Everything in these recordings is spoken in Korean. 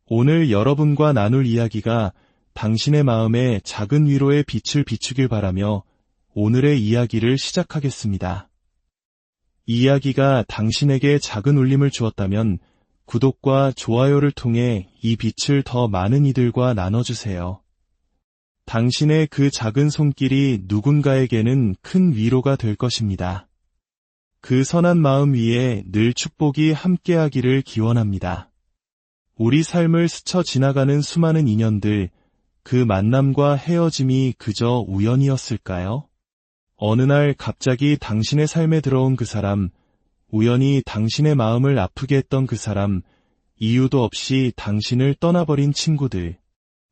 오늘 여러분과 나눌 이야기가 당신의 마음에 작은 위로의 빛을 비추길 바라며 오늘의 이야기를 시작하겠습니다. 이 이야기가 당신에게 작은 울림을 주었다면 구독과 좋아요를 통해 이 빛을 더 많은 이들과 나눠주세요. 당신의 그 작은 손길이 누군가에게는 큰 위로가 될 것입니다. 그 선한 마음 위에 늘 축복이 함께하기를 기원합니다. 우리 삶을 스쳐 지나가는 수많은 인연들, 그 만남과 헤어짐이 그저 우연이었을까요? 어느 날 갑자기 당신의 삶에 들어온 그 사람, 우연히 당신의 마음을 아프게 했던 그 사람, 이유도 없이 당신을 떠나버린 친구들.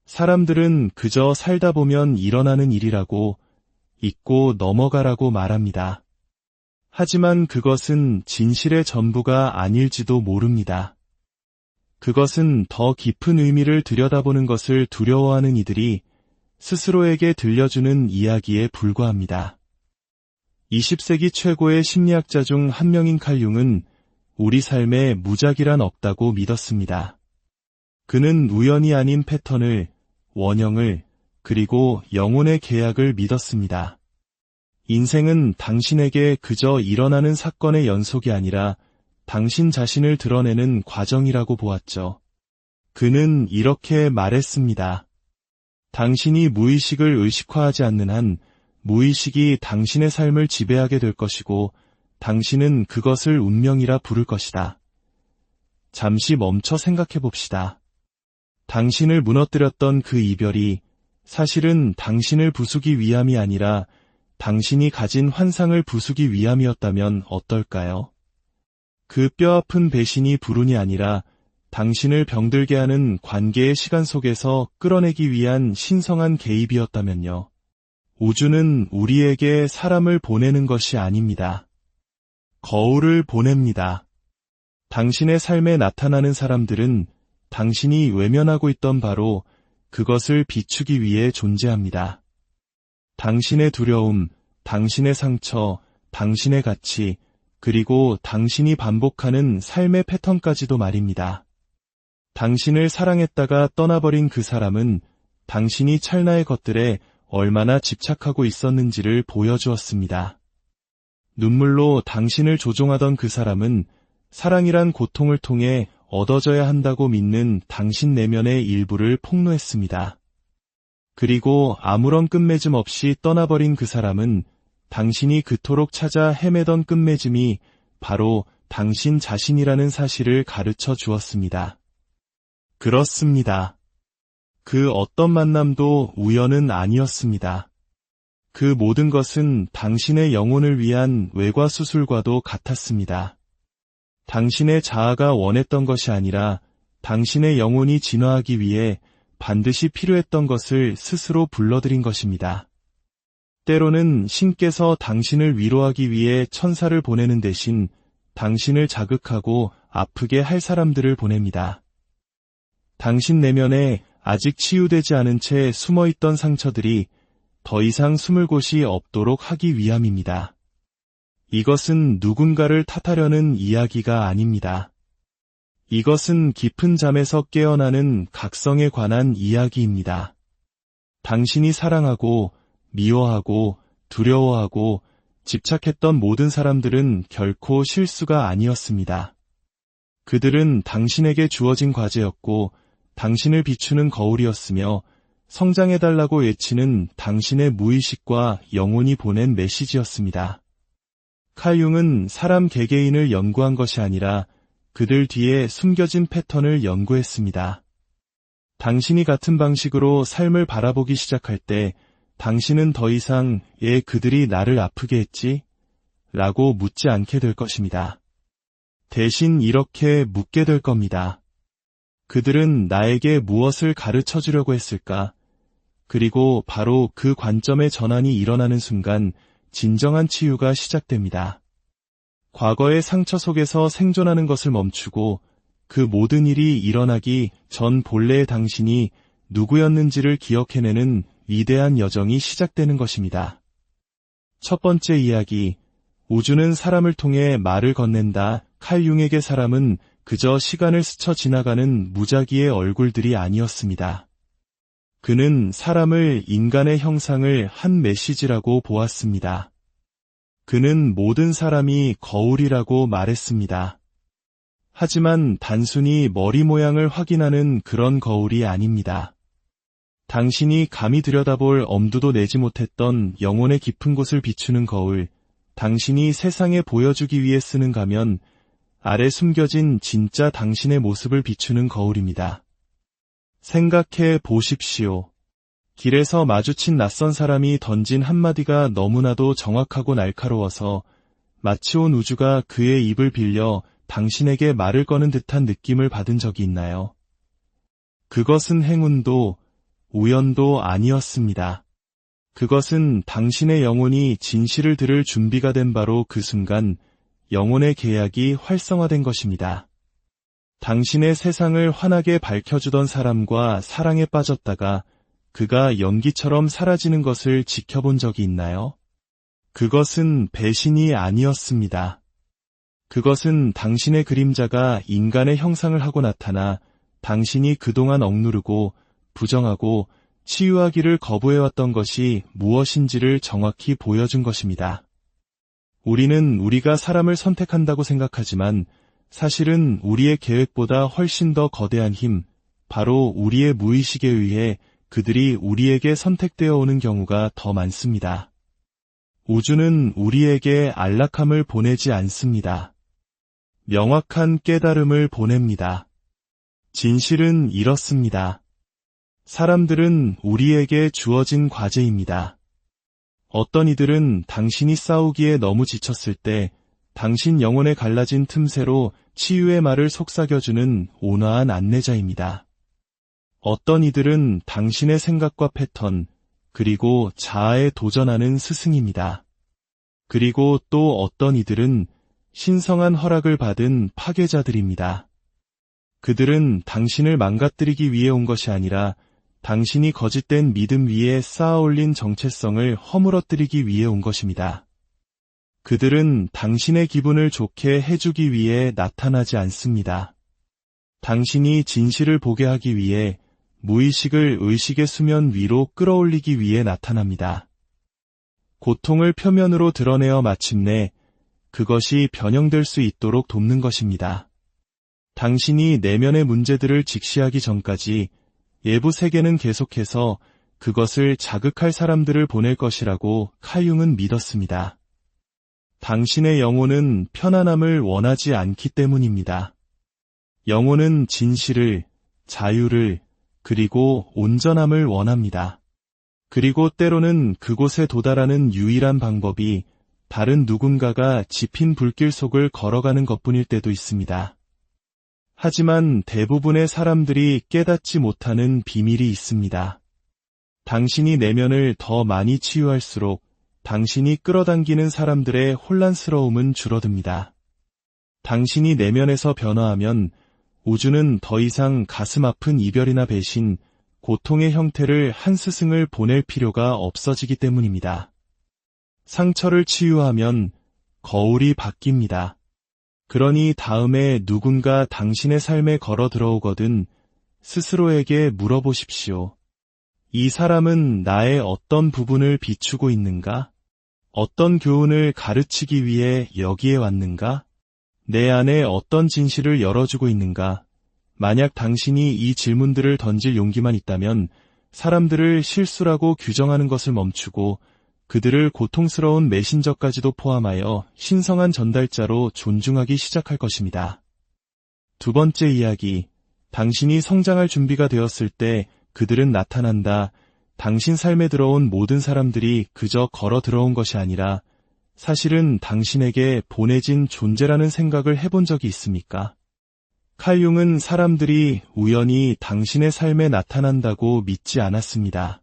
사람들은 그저 살다 보면 일어나는 일이라고 잊고 넘어가라고 말합니다. 하지만 그것은 진실의 전부가 아닐지도 모릅니다. 그것은 더 깊은 의미를 들여다보는 것을 두려워하는 이들이 스스로에게 들려주는 이야기에 불과합니다. 20세기 최고의 심리학자 중 한 명인 칼 융은 우리 삶에 무작위란 없다고 믿었습니다. 그는 우연이 아닌 패턴을, 원형을, 그리고 영혼의 계약을 믿었습니다. 인생은 당신에게 그저 일어나는 사건의 연속이 아니라 당신 자신을 드러내는 과정이라고 보았죠. 그는 이렇게 말했습니다. 당신이 무의식을 의식화하지 않는 한 무의식이 당신의 삶을 지배하게 될 것이고 당신은 그것을 운명이라 부를 것이다. 잠시 멈춰 생각해 봅시다. 당신을 무너뜨렸던 그 이별이 사실은 당신을 부수기 위함이 아니라 당신이 가진 환상을 부수기 위함이었다면 어떨까요? 그 뼈아픈 배신이 불운이 아니라 당신을 병들게 하는 관계의 시간 속에서 끌어내기 위한 신성한 개입이었다면요. 우주는 우리에게 사람을 보내는 것이 아닙니다. 거울을 보냅니다. 당신의 삶에 나타나는 사람들은 당신이 외면하고 있던 바로 그것을 비추기 위해 존재합니다. 당신의 두려움, 당신의 상처, 당신의 가치, 그리고 당신이 반복하는 삶의 패턴까지도 말입니다. 당신을 사랑했다가 떠나버린 그 사람은 당신이 찰나의 것들에 얼마나 집착하고 있었는지를 보여주었습니다. 눈물로 당신을 조종하던 그 사람은 사랑이란 고통을 통해 얻어져야 한다고 믿는 당신 내면의 일부를 폭로했습니다. 그리고 아무런 끝맺음 없이 떠나버린 그 사람은 당신이 그토록 찾아 헤매던 끝맺음이 바로 당신 자신이라는 사실을 가르쳐 주었습니다. 그렇습니다. 그 어떤 만남도 우연은 아니었습니다. 그 모든 것은 당신의 영혼을 위한 외과 수술과도 같았습니다. 당신의 자아가 원했던 것이 아니라 당신의 영혼이 진화하기 위해 반드시 필요했던 것을 스스로 불러들인 것입니다. 때로는 신께서 당신을 위로하기 위해 천사를 보내는 대신 당신을 자극하고 아프게 할 사람들을 보냅니다. 당신 내면에 아직 치유되지 않은 채 숨어있던 상처들이 더 이상 숨을 곳이 없도록 하기 위함입니다. 이것은 누군가를 탓하려는 이야기가 아닙니다. 이것은 깊은 잠에서 깨어나는 각성에 관한 이야기입니다. 당신이 사랑하고 미워하고 두려워하고 집착했던 모든 사람들은 결코 실수가 아니었습니다. 그들은 당신에게 주어진 과제였고 당신을 비추는 거울이었으며 성장해달라고 외치는 당신의 무의식과 영혼이 보낸 메시지였습니다. 칼 융은 사람 개개인을 연구한 것이 아니라 그들 뒤에 숨겨진 패턴을 연구했습니다. 당신이 같은 방식으로 삶을 바라보기 시작할 때 당신은 더 이상 왜 그들이 나를 아프게 했지? 라고 묻지 않게 될 것입니다. 대신 이렇게 묻게 될 겁니다. 그들은 나에게 무엇을 가르쳐 주려고 했을까? 그리고 바로 그 관점의 전환이 일어나는 순간 진정한 치유가 시작됩니다. 과거의 상처 속에서 생존하는 것을 멈추고 그 모든 일이 일어나기 전 본래의 당신이 누구였는지를 기억해내는 위대한 여정이 시작되는 것입니다. 첫 번째 이야기, 우주는 사람을 통해 말을 건넨다. 칼 융에게 사람은 그저 시간을 스쳐 지나가는 무작위의 얼굴들이 아니었습니다. 그는 사람을 인간의 형상을 한 메시지라고 보았습니다. 그는 모든 사람이 거울이라고 말했습니다. 하지만 단순히 머리 모양을 확인하는 그런 거울이 아닙니다. 당신이 감히 들여다볼 엄두도 내지 못했던 영혼의 깊은 곳을 비추는 거울, 당신이 세상에 보여주기 위해 쓰는 가면 아래 숨겨진 진짜 당신의 모습을 비추는 거울입니다. 생각해 보십시오. 길에서 마주친 낯선 사람이 던진 한마디가 너무나도 정확하고 날카로워서 마치 온 우주가 그의 입을 빌려 당신에게 말을 거는 듯한 느낌을 받은 적이 있나요? 그것은 행운도 우연도 아니었습니다. 그것은 당신의 영혼이 진실을 들을 준비가 된 바로 그 순간 영혼의 계약이 활성화된 것입니다. 당신의 세상을 환하게 밝혀주던 사람과 사랑에 빠졌다가 그가 연기처럼 사라지는 것을 지켜본 적이 있나요? 그것은 배신이 아니었습니다. 그것은 당신의 그림자가 인간의 형상을 하고 나타나 당신이 그동안 억누르고 부정하고 치유하기를 거부해왔던 것이 무엇인지를 정확히 보여준 것입니다. 우리는 우리가 사람을 선택한다고 생각하지만 사실은 우리의 계획보다 훨씬 더 거대한 힘, 바로 우리의 무의식에 의해 그들이 우리에게 선택되어 오는 경우가 더 많습니다. 우주는 우리에게 안락함을 보내지 않습니다. 명확한 깨달음을 보냅니다. 진실은 이렇습니다. 사람들은 우리에게 주어진 과제입니다. 어떤 이들은 당신이 싸우기에 너무 지쳤을 때 당신 영혼에 갈라진 틈새로 치유의 말을 속삭여주는 온화한 안내자입니다. 어떤 이들은 당신의 생각과 패턴, 그리고 자아에 도전하는 스승입니다. 그리고 또 어떤 이들은 신성한 허락을 받은 파괴자들입니다. 그들은 당신을 망가뜨리기 위해 온 것이 아니라 당신이 거짓된 믿음 위에 쌓아올린 정체성을 허물어뜨리기 위해 온 것입니다. 그들은 당신의 기분을 좋게 해주기 위해 나타나지 않습니다. 당신이 진실을 보게 하기 위해 무의식을 의식의 수면 위로 끌어올리기 위해 나타납니다. 고통을 표면으로 드러내어 마침내 그것이 변형될 수 있도록 돕는 것입니다. 당신이 내면의 문제들을 직시하기 전까지 외부 세계는 계속해서 그것을 자극할 사람들을 보낼 것이라고 칼융은 믿었습니다. 당신의 영혼은 편안함을 원하지 않기 때문입니다. 영혼은 진실을, 자유를, 그리고 온전함을 원합니다. 그리고 때로는 그곳에 도달하는 유일한 방법이 다른 누군가가 지핀 불길 속을 걸어가는 것뿐일 때도 있습니다. 하지만 대부분의 사람들이 깨닫지 못하는 비밀이 있습니다. 당신이 내면을 더 많이 치유할수록 당신이 끌어당기는 사람들의 혼란스러움은 줄어듭니다. 당신이 내면에서 변화하면 우주는 더 이상 가슴 아픈 이별이나 배신, 고통의 형태를 한 스승을 보낼 필요가 없어지기 때문입니다. 상처를 치유하면 거울이 바뀝니다. 그러니 다음에 누군가 당신의 삶에 걸어 들어오거든 스스로에게 물어보십시오. 이 사람은 나의 어떤 부분을 비추고 있는가? 어떤 교훈을 가르치기 위해 여기에 왔는가? 내 안에 어떤 진실을 열어주고 있는가? 만약 당신이 이 질문들을 던질 용기만 있다면 사람들을 실수라고 규정하는 것을 멈추고 그들을 고통스러운 메신저까지도 포함하여 신성한 전달자로 존중하기 시작할 것입니다. 두 번째 이야기, 당신이 성장할 준비가 되었을 때 그들은 나타난다. 당신 삶에 들어온 모든 사람들이 그저 걸어 들어온 것이 아니라 사실은 당신에게 보내진 존재라는 생각을 해본 적이 있습니까? 칼융은 사람들이 우연히 당신의 삶에 나타난다고 믿지 않았습니다.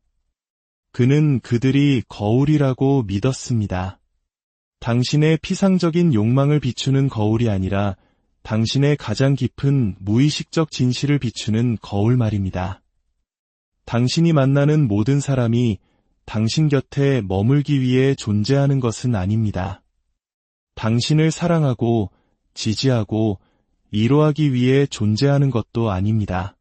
그는 그들이 거울이라고 믿었습니다. 당신의 피상적인 욕망을 비추는 거울이 아니라 당신의 가장 깊은 무의식적 진실을 비추는 거울 말입니다. 당신이 만나는 모든 사람이 당신 곁에 머물기 위해 존재하는 것은 아닙니다. 당신을 사랑하고 지지하고 이로하기 위해 존재하는 것도 아닙니다.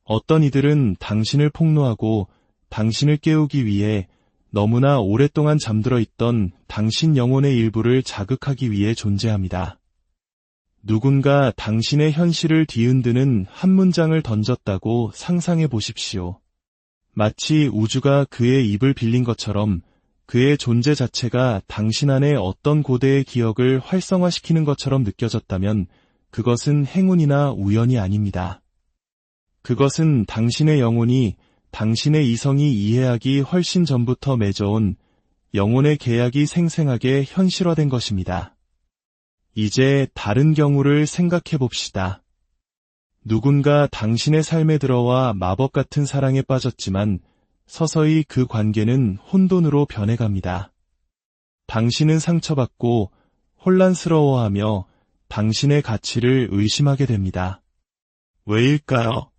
어떤 이들은 당신을 폭로하고 당신을 깨우기 위해 너무나 오랫동안 잠들어 있던 당신 영혼의 일부를 자극하기 위해 존재합니다. 누군가 당신의 현실을 뒤흔드는 한 문장을 던졌다고 상상해 보십시오. 마치 우주가 그의 입을 빌린 것처럼 그의 존재 자체가 당신 안에 어떤 고대의 기억을 활성화시키는 것처럼 느껴졌다면 그것은 행운이나 우연이 아닙니다. 그것은 당신의 영혼이 당신의 이성이 이해하기 훨씬 전부터 맺어온 영혼의 계약이 생생하게 현실화된 것입니다. 이제 다른 경우를 생각해 봅시다. 누군가 당신의 삶에 들어와 마법 같은 사랑에 빠졌지만 서서히 그 관계는 혼돈으로 변해갑니다. 당신은 상처받고 혼란스러워하며 당신의 가치를 의심하게 됩니다. 왜일까요?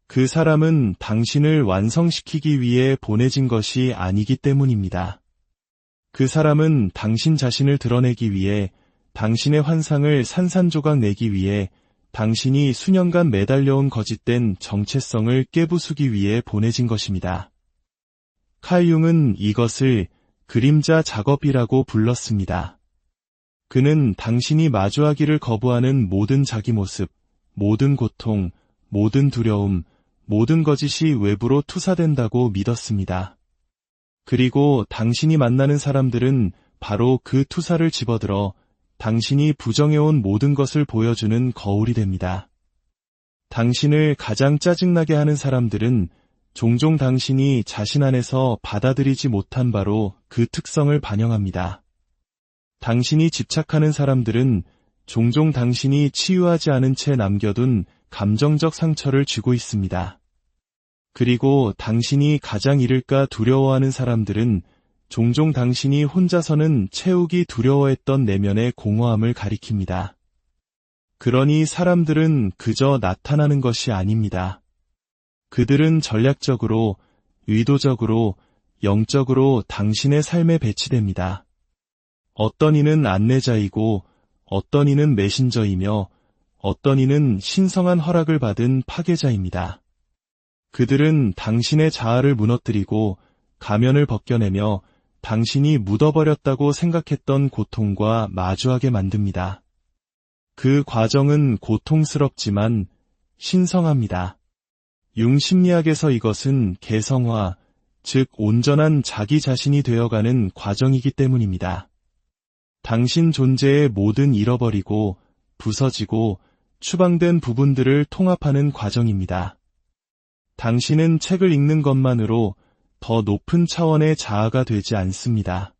그 사람은 당신을 완성시키기 위해 보내진 것이 아니기 때문입니다. 그 사람은 당신 자신을 드러내기 위해 당신의 환상을 산산조각 내기 위해 당신이 수년간 매달려온 거짓된 정체성을 깨부수기 위해 보내진 것입니다. 칼 융은 이것을 그림자 작업이라고 불렀습니다. 그는 당신이 마주하기를 거부하는 모든 자기 모습, 모든 고통, 모든 두려움, 모든 거짓이 외부로 투사된다고 믿었습니다. 그리고 당신이 만나는 사람들은 바로 그 투사를 집어들어 당신이 부정해온 모든 것을 보여주는 거울이 됩니다. 당신을 가장 짜증나게 하는 사람들은 종종 당신이 자신 안에서 받아들이지 못한 바로 그 특성을 반영합니다. 당신이 집착하는 사람들은 종종 당신이 치유하지 않은 채 남겨둔 감정적 상처를 쥐고 있습니다. 그리고 당신이 가장 잃을까 두려워하는 사람들은 종종 당신이 혼자서는 채우기 두려워했던 내면의 공허함을 가리킵니다. 그러니 사람들은 그저 나타나는 것이 아닙니다. 그들은 전략적으로, 의도적으로, 영적으로 당신의 삶에 배치됩니다. 어떤 이는 안내자이고 어떤 이는 메신저이며 어떤 이는 신성한 허락을 받은 파괴자입니다. 그들은 당신의 자아를 무너뜨리고 가면을 벗겨내며 당신이 묻어버렸다고 생각했던 고통과 마주하게 만듭니다. 그 과정은 고통스럽지만 신성합니다. 융 심리학에서 이것은 개성화, 즉 온전한 자기 자신이 되어가는 과정이기 때문입니다. 당신 존재의 모든 잃어버리고 부서지고 추방된 부분들을 통합하는 과정입니다. 당신은 책을 읽는 것만으로 더 높은 차원의 자아가 되지 않습니다.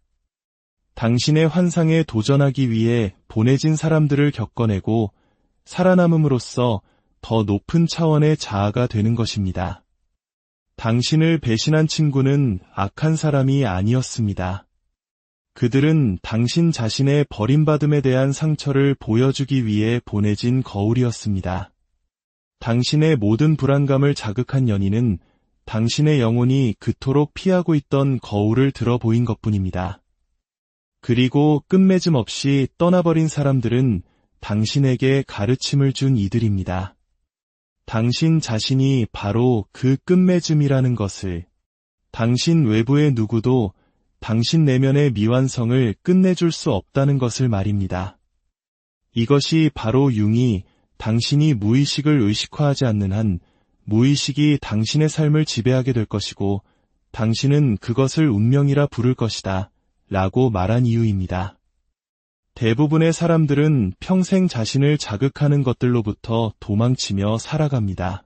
당신의 환상에 도전하기 위해 보내진 사람들을 겪어내고 살아남음으로써 더 높은 차원의 자아가 되는 것입니다. 당신을 배신한 친구는 악한 사람이 아니었습니다. 그들은 당신 자신의 버림받음에 대한 상처를 보여주기 위해 보내진 거울이었습니다. 당신의 모든 불안감을 자극한 연인은 당신의 영혼이 그토록 피하고 있던 거울을 들어 보인 것뿐입니다. 그리고 끝맺음 없이 떠나버린 사람들은 당신에게 가르침을 준 이들입니다. 당신 자신이 바로 그 끝맺음이라는 것을, 당신 외부의 누구도 당신 내면의 미완성을 끝내줄 수 없다는 것을 말입니다. 이것이 바로 융이 당신이 무의식을 의식화하지 않는 한 무의식이 당신의 삶을 지배하게 될 것이고 당신은 그것을 운명이라 부를 것이다 라고 말한 이유입니다. 대부분의 사람들은 평생 자신을 자극하는 것들로부터 도망치며 살아갑니다.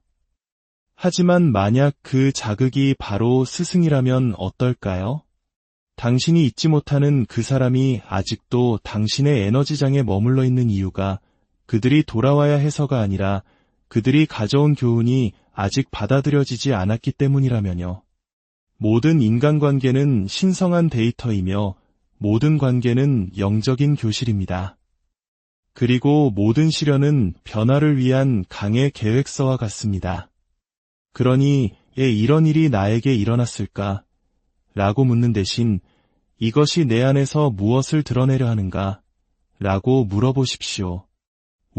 하지만 만약 그 자극이 바로 스승이라면 어떨까요? 당신이 잊지 못하는 그 사람이 아직도 당신의 에너지장에 머물러 있는 이유가 그들이 돌아와야 해서가 아니라 그들이 가져온 교훈이 아직 받아들여지지 않았기 때문이라면요. 모든 인간관계는 신성한 데이터이며 모든 관계는 영적인 교실입니다. 그리고 모든 시련은 변화를 위한 강의 계획서와 같습니다. 그러니 왜 이런 일이 나에게 일어났을까? 라고 묻는 대신 이것이 내 안에서 무엇을 드러내려 하는가? 라고 물어보십시오.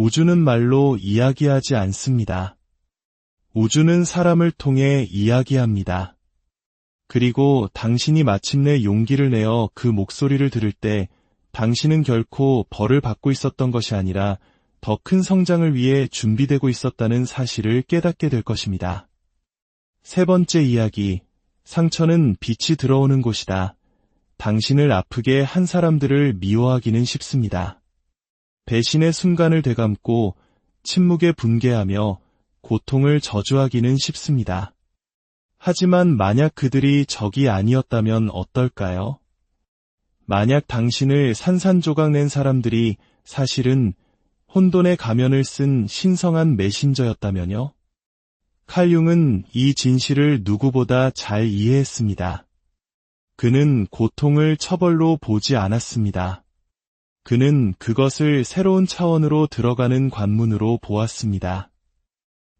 우주는 말로 이야기하지 않습니다. 우주는 사람을 통해 이야기합니다. 그리고 당신이 마침내 용기를 내어 그 목소리를 들을 때 당신은 결코 벌을 받고 있었던 것이 아니라 더 큰 성장을 위해 준비되고 있었다는 사실을 깨닫게 될 것입니다. 세 번째 이야기, 상처는 빛이 들어오는 곳이다. 당신을 아프게 한 사람들을 미워하기는 쉽습니다. 배신의 순간을 되감고 침묵에 분개하며 고통을 저주하기는 쉽습니다. 하지만 만약 그들이 적이 아니었다면 어떨까요? 만약 당신을 산산조각 낸 사람들이 사실은 혼돈의 가면을 쓴 신성한 메신저였다면요? 칼 융은 이 진실을 누구보다 잘 이해했습니다. 그는 고통을 처벌로 보지 않았습니다. 그는 그것을 새로운 차원으로 들어가는 관문으로 보았습니다.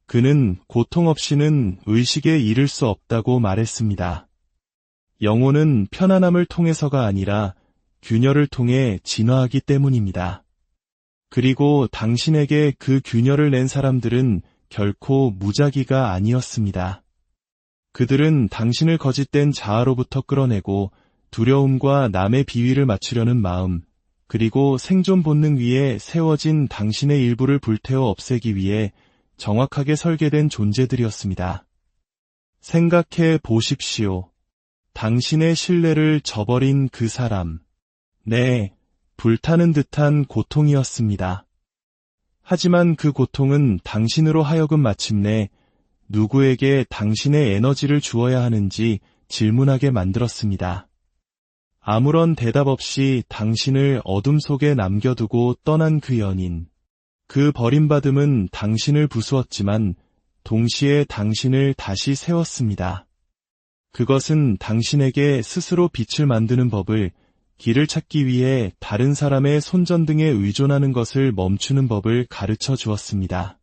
그는 고통 없이는 의식에 이를 수 없다고 말했습니다. 영혼은 편안함을 통해서가 아니라 균열을 통해 진화하기 때문입니다. 그리고 당신에게 그 균열을 낸 사람들은 결코 무작위가 아니었습니다. 그들은 당신을 거짓된 자아로부터 끌어내고 두려움과 남의 비위를 맞추려는 마음, 그리고 생존 본능 위에 세워진 당신의 일부를 불태워 없애기 위해 정확하게 설계된 존재들이었습니다. 생각해 보십시오. 당신의 신뢰를 저버린 그 사람. 네, 불타는 듯한 고통이었습니다. 하지만 그 고통은 당신으로 하여금 마침내 누구에게 당신의 에너지를 주어야 하는지 질문하게 만들었습니다. 아무런 대답 없이 당신을 어둠 속에 남겨두고 떠난 그 연인. 그 버림받음은 당신을 부수었지만 동시에 당신을 다시 세웠습니다. 그것은 당신에게 스스로 빛을 만드는 법을, 길을 찾기 위해 다른 사람의 손전등에 의존하는 것을 멈추는 법을 가르쳐 주었습니다.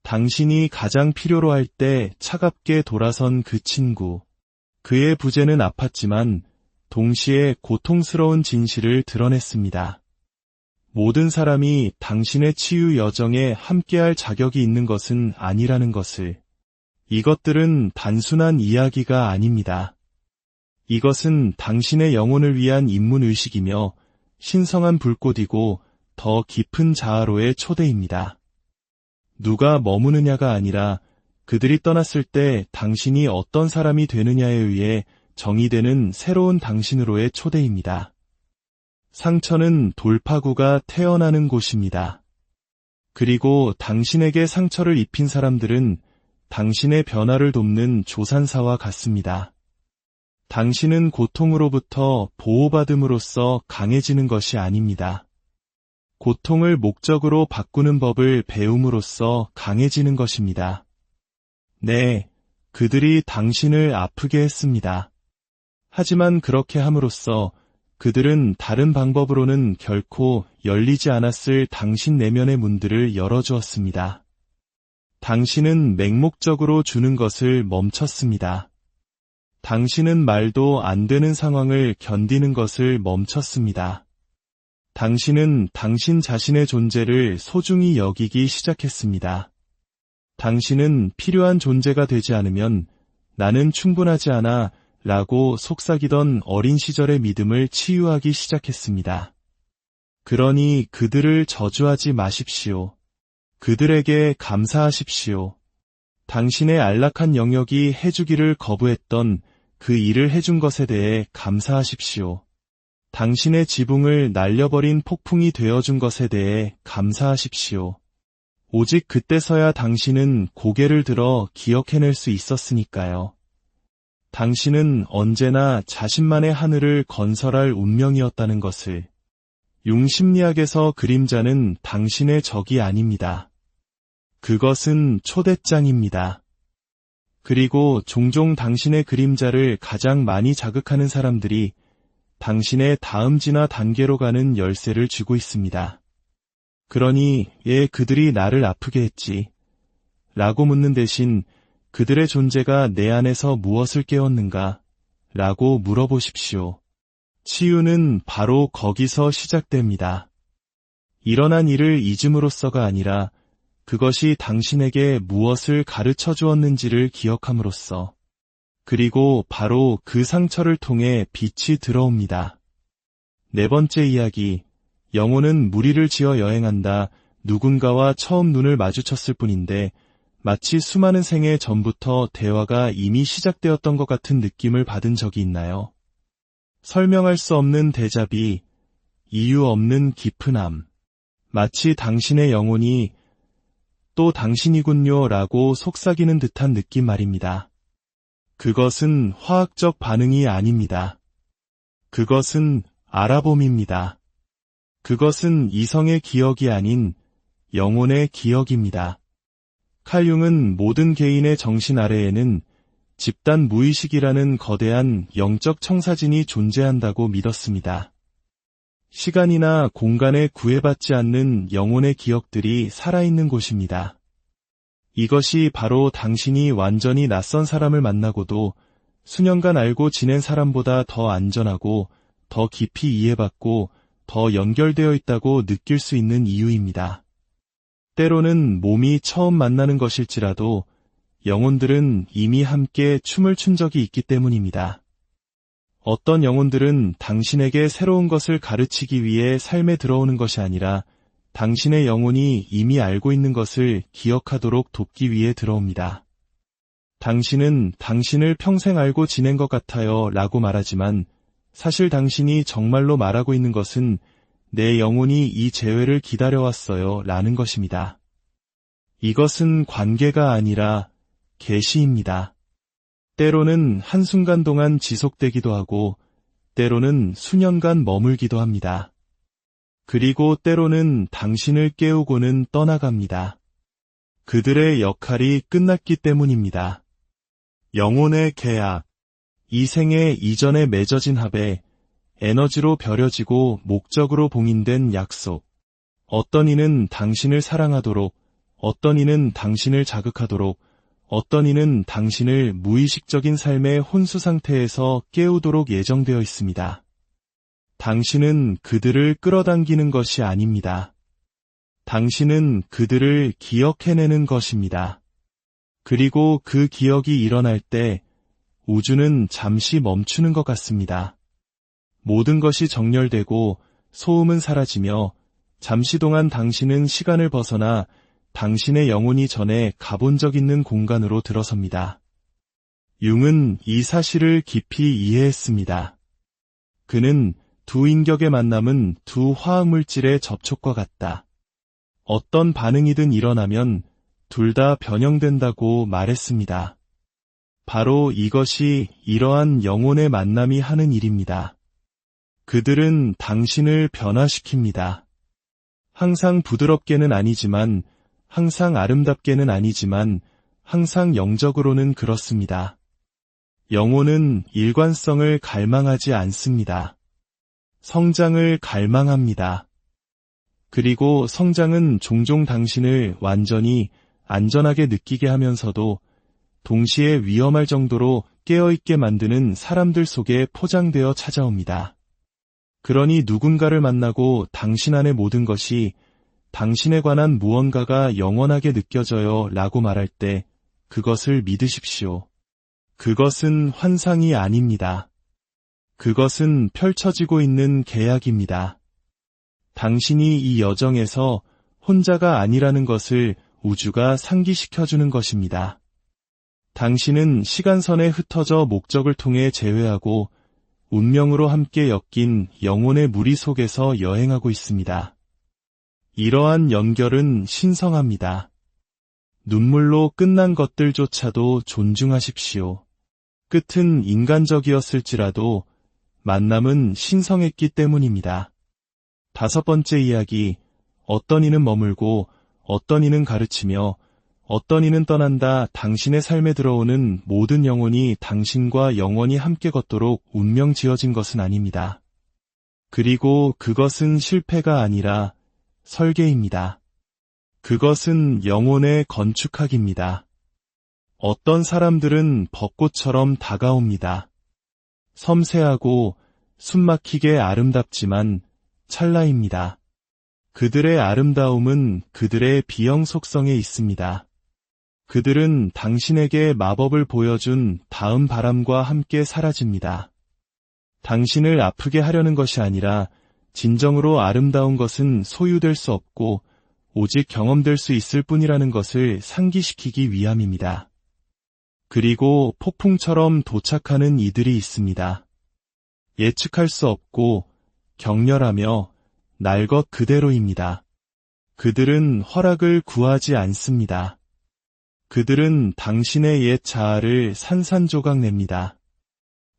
당신이 가장 필요로 할 때 차갑게 돌아선 그 친구. 그의 부재는 아팠지만 동시에 고통스러운 진실을 드러냈습니다. 모든 사람이 당신의 치유 여정에 함께할 자격이 있는 것은 아니라는 것을. 이것들은 단순한 이야기가 아닙니다. 이것은 당신의 영혼을 위한 인문의식이며 신성한 불꽃이고 더 깊은 자아로의 초대입니다. 누가 머무느냐가 아니라 그들이 떠났을 때 당신이 어떤 사람이 되느냐에 의해 정의되는 새로운 당신으로의 초대입니다. 상처는 돌파구가 태어나는 곳입니다. 그리고 당신에게 상처를 입힌 사람들은 당신의 변화를 돕는 조산사와 같습니다. 당신은 고통으로부터 보호받음으로써 강해지는 것이 아닙니다. 고통을 목적으로 바꾸는 법을 배움으로써 강해지는 것입니다. 네, 그들이 당신을 아프게 했습니다. 하지만 그렇게 함으로써 그들은 다른 방법으로는 결코 열리지 않았을 당신 내면의 문들을 열어주었습니다. 당신은 맹목적으로 주는 것을 멈췄습니다. 당신은 말도 안 되는 상황을 견디는 것을 멈췄습니다. 당신은 당신 자신의 존재를 소중히 여기기 시작했습니다. 당신은 필요한 존재가 되지 않으면 나는 충분하지 않아 라고 속삭이던 어린 시절의 믿음을 치유하기 시작했습니다. 그러니 그들을 저주하지 마십시오. 그들에게 감사하십시오. 당신의 안락한 영역이 해주기를 거부했던 그 일을 해준 것에 대해 감사하십시오. 당신의 지붕을 날려버린 폭풍이 되어준 것에 대해 감사하십시오. 오직 그때서야 당신은 고개를 들어 기억해낼 수 있었으니까요. 당신은 언제나 자신만의 하늘을 건설할 운명이었다는 것을. 융 심리학에서 그림자는 당신의 적이 아닙니다. 그것은 초대장입니다. 그리고 종종 당신의 그림자를 가장 많이 자극하는 사람들이 당신의 다음 진화 단계로 가는 열쇠를 쥐고 있습니다. 그러니 왜 그들이 나를 아프게 했지? 라고 묻는 대신 그들의 존재가 내 안에서 무엇을 깨웠는가? 라고 물어보십시오. 치유는 바로 거기서 시작됩니다. 일어난 일을 잊음으로써가 아니라 그것이 당신에게 무엇을 가르쳐 주었는지를 기억함으로써, 그리고 바로 그 상처를 통해 빛이 들어옵니다. 네 번째 이야기, 영혼은 무리를 지어 여행한다. 누군가와 처음 눈을 마주쳤을 뿐인데 마치 수많은 생애 전부터 대화가 이미 시작되었던 것 같은 느낌을 받은 적이 있나요? 설명할 수 없는 대자비, 이유 없는 깊은함, 마치 당신의 영혼이 또 당신이군요 라고 속삭이는 듯한 느낌 말입니다. 그것은 화학적 반응이 아닙니다. 그것은 알아봄입니다. 그것은 이성의 기억이 아닌 영혼의 기억입니다. 칼 융은 모든 개인의 정신 아래에는 집단 무의식이라는 거대한 영적 청사진이 존재한다고 믿었습니다. 시간이나 공간에 구애받지 않는 영혼의 기억들이 살아있는 곳입니다. 이것이 바로 당신이 완전히 낯선 사람을 만나고도 수년간 알고 지낸 사람보다 더 안전하고 더 깊이 이해받고 더 연결되어 있다고 느낄 수 있는 이유입니다. 때로는 몸이 처음 만나는 것일지라도 영혼들은 이미 함께 춤을 춘 적이 있기 때문입니다. 어떤 영혼들은 당신에게 새로운 것을 가르치기 위해 삶에 들어오는 것이 아니라 당신의 영혼이 이미 알고 있는 것을 기억하도록 돕기 위해 들어옵니다. 당신은 당신을 평생 알고 지낸 것 같아요 라고 말하지만 사실 당신이 정말로 말하고 있는 것은 내 영혼이 이 재회를 기다려왔어요 라는 것입니다. 이것은 관계가 아니라 계시입니다. 때로는 한순간 동안 지속되기도 하고 때로는 수년간 머물기도 합니다. 그리고 때로는 당신을 깨우고는 떠나갑니다. 그들의 역할이 끝났기 때문입니다. 영혼의 계약, 이 생의 이전에 맺어진 합에 에너지로 벼려지고 목적으로 봉인된 약속. 어떤 이는 당신을 사랑하도록, 어떤 이는 당신을 자극하도록, 어떤 이는 당신을 무의식적인 삶의 혼수 상태에서 깨우도록 예정되어 있습니다. 당신은 그들을 끌어당기는 것이 아닙니다. 당신은 그들을 기억해내는 것입니다. 그리고 그 기억이 일어날 때 우주는 잠시 멈추는 것 같습니다. 모든 것이 정렬되고 소음은 사라지며 잠시 동안 당신은 시간을 벗어나 당신의 영혼이 전에 가본 적 있는 공간으로 들어섭니다. 융은 이 사실을 깊이 이해했습니다. 그는 두 인격의 만남은 두 화학물질의 접촉과 같다. 어떤 반응이든 일어나면 둘 다 변형된다고 말했습니다. 바로 이것이 이러한 영혼의 만남이 하는 일입니다. 그들은 당신을 변화시킵니다. 항상 부드럽게는 아니지만, 항상 아름답게는 아니지만, 항상 영적으로는 그렇습니다. 영혼은 일관성을 갈망하지 않습니다. 성장을 갈망합니다. 그리고 성장은 종종 당신을 완전히 안전하게 느끼게 하면서도 동시에 위험할 정도로 깨어있게 만드는 사람들 속에 포장되어 찾아옵니다. 그러니 누군가를 만나고 당신 안의 모든 것이 당신에 관한 무언가가 영원하게 느껴져요 라고 말할 때 그것을 믿으십시오. 그것은 환상이 아닙니다. 그것은 펼쳐지고 있는 계약입니다. 당신이 이 여정에서 혼자가 아니라는 것을 우주가 상기시켜주는 것입니다. 당신은 시간선에 흩어져 목적을 통해 재회하고 운명으로 함께 엮인 영혼의 무리 속에서 여행하고 있습니다. 이러한 연결은 신성합니다. 눈물로 끝난 것들조차도 존중하십시오. 끝은 인간적이었을지라도 만남은 신성했기 때문입니다. 다섯 번째 이야기, 어떤 이는 머물고 어떤 이는 가르치며 어떤 이는 떠난다. 당신의 삶에 들어오는 모든 영혼이 당신과 영원히 함께 걷도록 운명 지어진 것은 아닙니다. 그리고 그것은 실패가 아니라 설계입니다. 그것은 영혼의 건축학입니다. 어떤 사람들은 벚꽃처럼 다가옵니다. 섬세하고 숨막히게 아름답지만 찰나입니다. 그들의 아름다움은 그들의 비형 속성에 있습니다. 그들은 당신에게 마법을 보여준 다음 바람과 함께 사라집니다. 당신을 아프게 하려는 것이 아니라 진정으로 아름다운 것은 소유될 수 없고 오직 경험될 수 있을 뿐이라는 것을 상기시키기 위함입니다. 그리고 폭풍처럼 도착하는 이들이 있습니다. 예측할 수 없고 격렬하며 날 것 그대로입니다. 그들은 허락을 구하지 않습니다. 그들은 당신의 옛 자아를 산산조각 냅니다.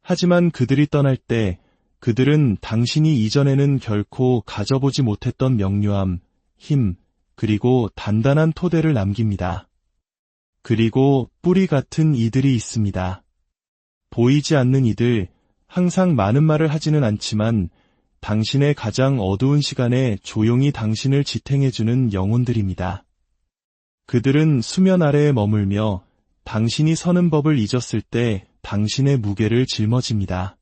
하지만 그들이 떠날 때 그들은 당신이 이전에는 결코 가져보지 못했던 명료함, 힘, 그리고 단단한 토대를 남깁니다. 그리고 뿌리 같은 이들이 있습니다. 보이지 않는 이들, 항상 많은 말을 하지는 않지만 당신의 가장 어두운 시간에 조용히 당신을 지탱해주는 영혼들입니다. 그들은 수면 아래에 머물며 당신이 서는 법을 잊었을 때 당신의 무게를 짊어집니다.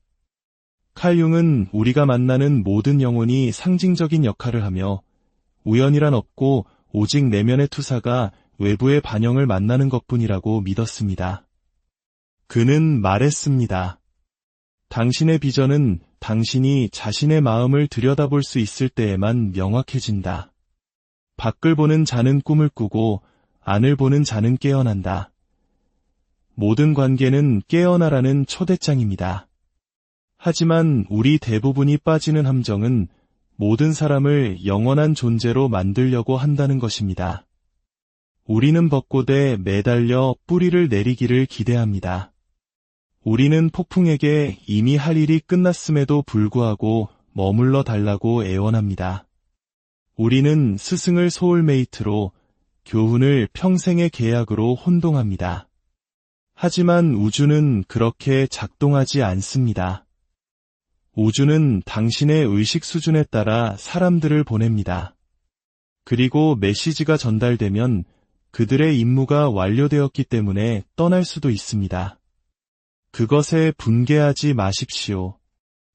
칼융은 우리가 만나는 모든 영혼이 상징적인 역할을 하며 우연이란 없고 오직 내면의 투사가 외부의 반영을 만나는 것뿐이라고 믿었습니다. 그는 말했습니다. 당신의 비전은 당신이 자신의 마음을 들여다볼 수 있을 때에만 명확해진다. 밖을 보는 자는 꿈을 꾸고 안을 보는 자는 깨어난다. 모든 관계는 깨어나라는 초대장입니다. 하지만 우리 대부분이 빠지는 함정은 모든 사람을 영원한 존재로 만들려고 한다는 것입니다. 우리는 벚꽃에 매달려 뿌리를 내리기를 기대합니다. 우리는 폭풍에게 이미 할 일이 끝났음에도 불구하고 머물러 달라고 애원합니다. 우리는 스승을 소울메이트로, 교훈을 평생의 계약으로 혼동합니다. 하지만 우주는 그렇게 작동하지 않습니다. 우주는 당신의 의식 수준에 따라 사람들을 보냅니다. 그리고 메시지가 전달되면 그들의 임무가 완료되었기 때문에 떠날 수도 있습니다. 그것에 분개하지 마십시오.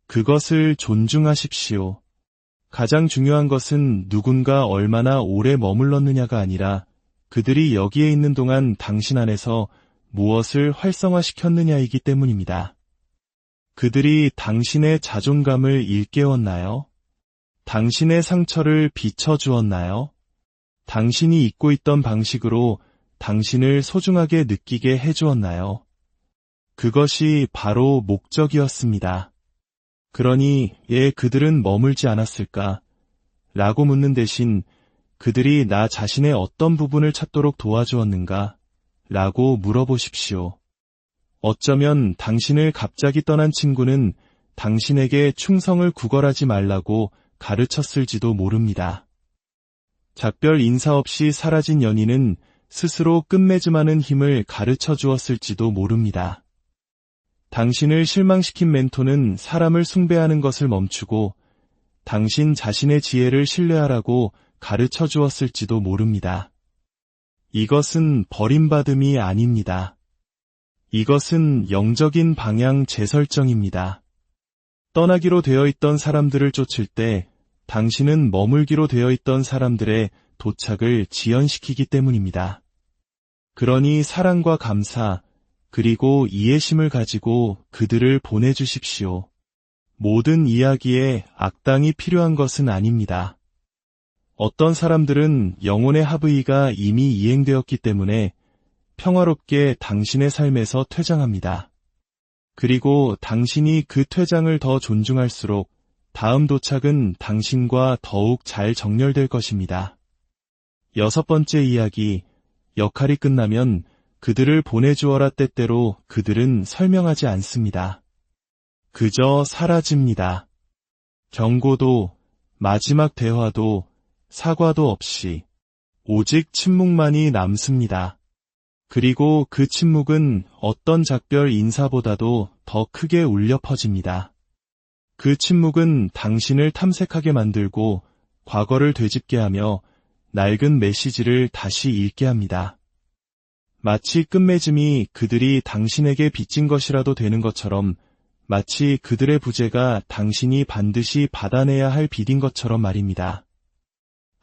그것을 존중하십시오. 가장 중요한 것은 누군가 얼마나 오래 머물렀느냐가 아니라 그들이 여기에 있는 동안 당신 안에서 무엇을 활성화시켰느냐이기 때문입니다. 그들이 당신의 자존감을 일깨웠나요? 당신의 상처를 비춰주었나요? 당신이 잊고 있던 방식으로 당신을 소중하게 느끼게 해주었나요? 그것이 바로 목적이었습니다. 그러니 왜 그들은 머물지 않았을까? 라고 묻는 대신 그들이 나 자신의 어떤 부분을 찾도록 도와주었는가? 라고 물어보십시오. 어쩌면 당신을 갑자기 떠난 친구는 당신에게 충성을 구걸하지 말라고 가르쳤을지도 모릅니다. 작별 인사 없이 사라진 연인은 스스로 끝맺음하는 힘을 가르쳐 주었을지도 모릅니다. 당신을 실망시킨 멘토는 사람을 숭배하는 것을 멈추고 당신 자신의 지혜를 신뢰하라고 가르쳐 주었을지도 모릅니다. 이것은 버림받음이 아닙니다. 이것은 영적인 방향 재설정입니다. 떠나기로 되어 있던 사람들을 쫓을 때 당신은 머물기로 되어 있던 사람들의 도착을 지연시키기 때문입니다. 그러니 사랑과 감사, 그리고 이해심을 가지고 그들을 보내주십시오. 모든 이야기에 악당이 필요한 것은 아닙니다. 어떤 사람들은 영혼의 합의가 이미 이행되었기 때문에 평화롭게 당신의 삶에서 퇴장합니다. 그리고 당신이 그 퇴장을 더 존중할수록 다음 도착은 당신과 더욱 잘 정렬될 것입니다. 6번째 이야기, 역할이 끝나면 그들을 보내주어라 때때로 그들은 설명하지 않습니다. 그저 사라집니다. 경고도, 마지막 대화도, 사과도 없이 오직 침묵만이 남습니다. 그리고 그 침묵은 어떤 작별 인사보다도 더 크게 울려 퍼집니다. 그 침묵은 당신을 탐색하게 만들고 과거를 되짚게 하며 낡은 메시지를 다시 읽게 합니다. 마치 끝맺음이 그들이 당신에게 빚진 것이라도 되는 것처럼, 마치 그들의 부재가 당신이 반드시 받아내야 할 빚인 것처럼 말입니다.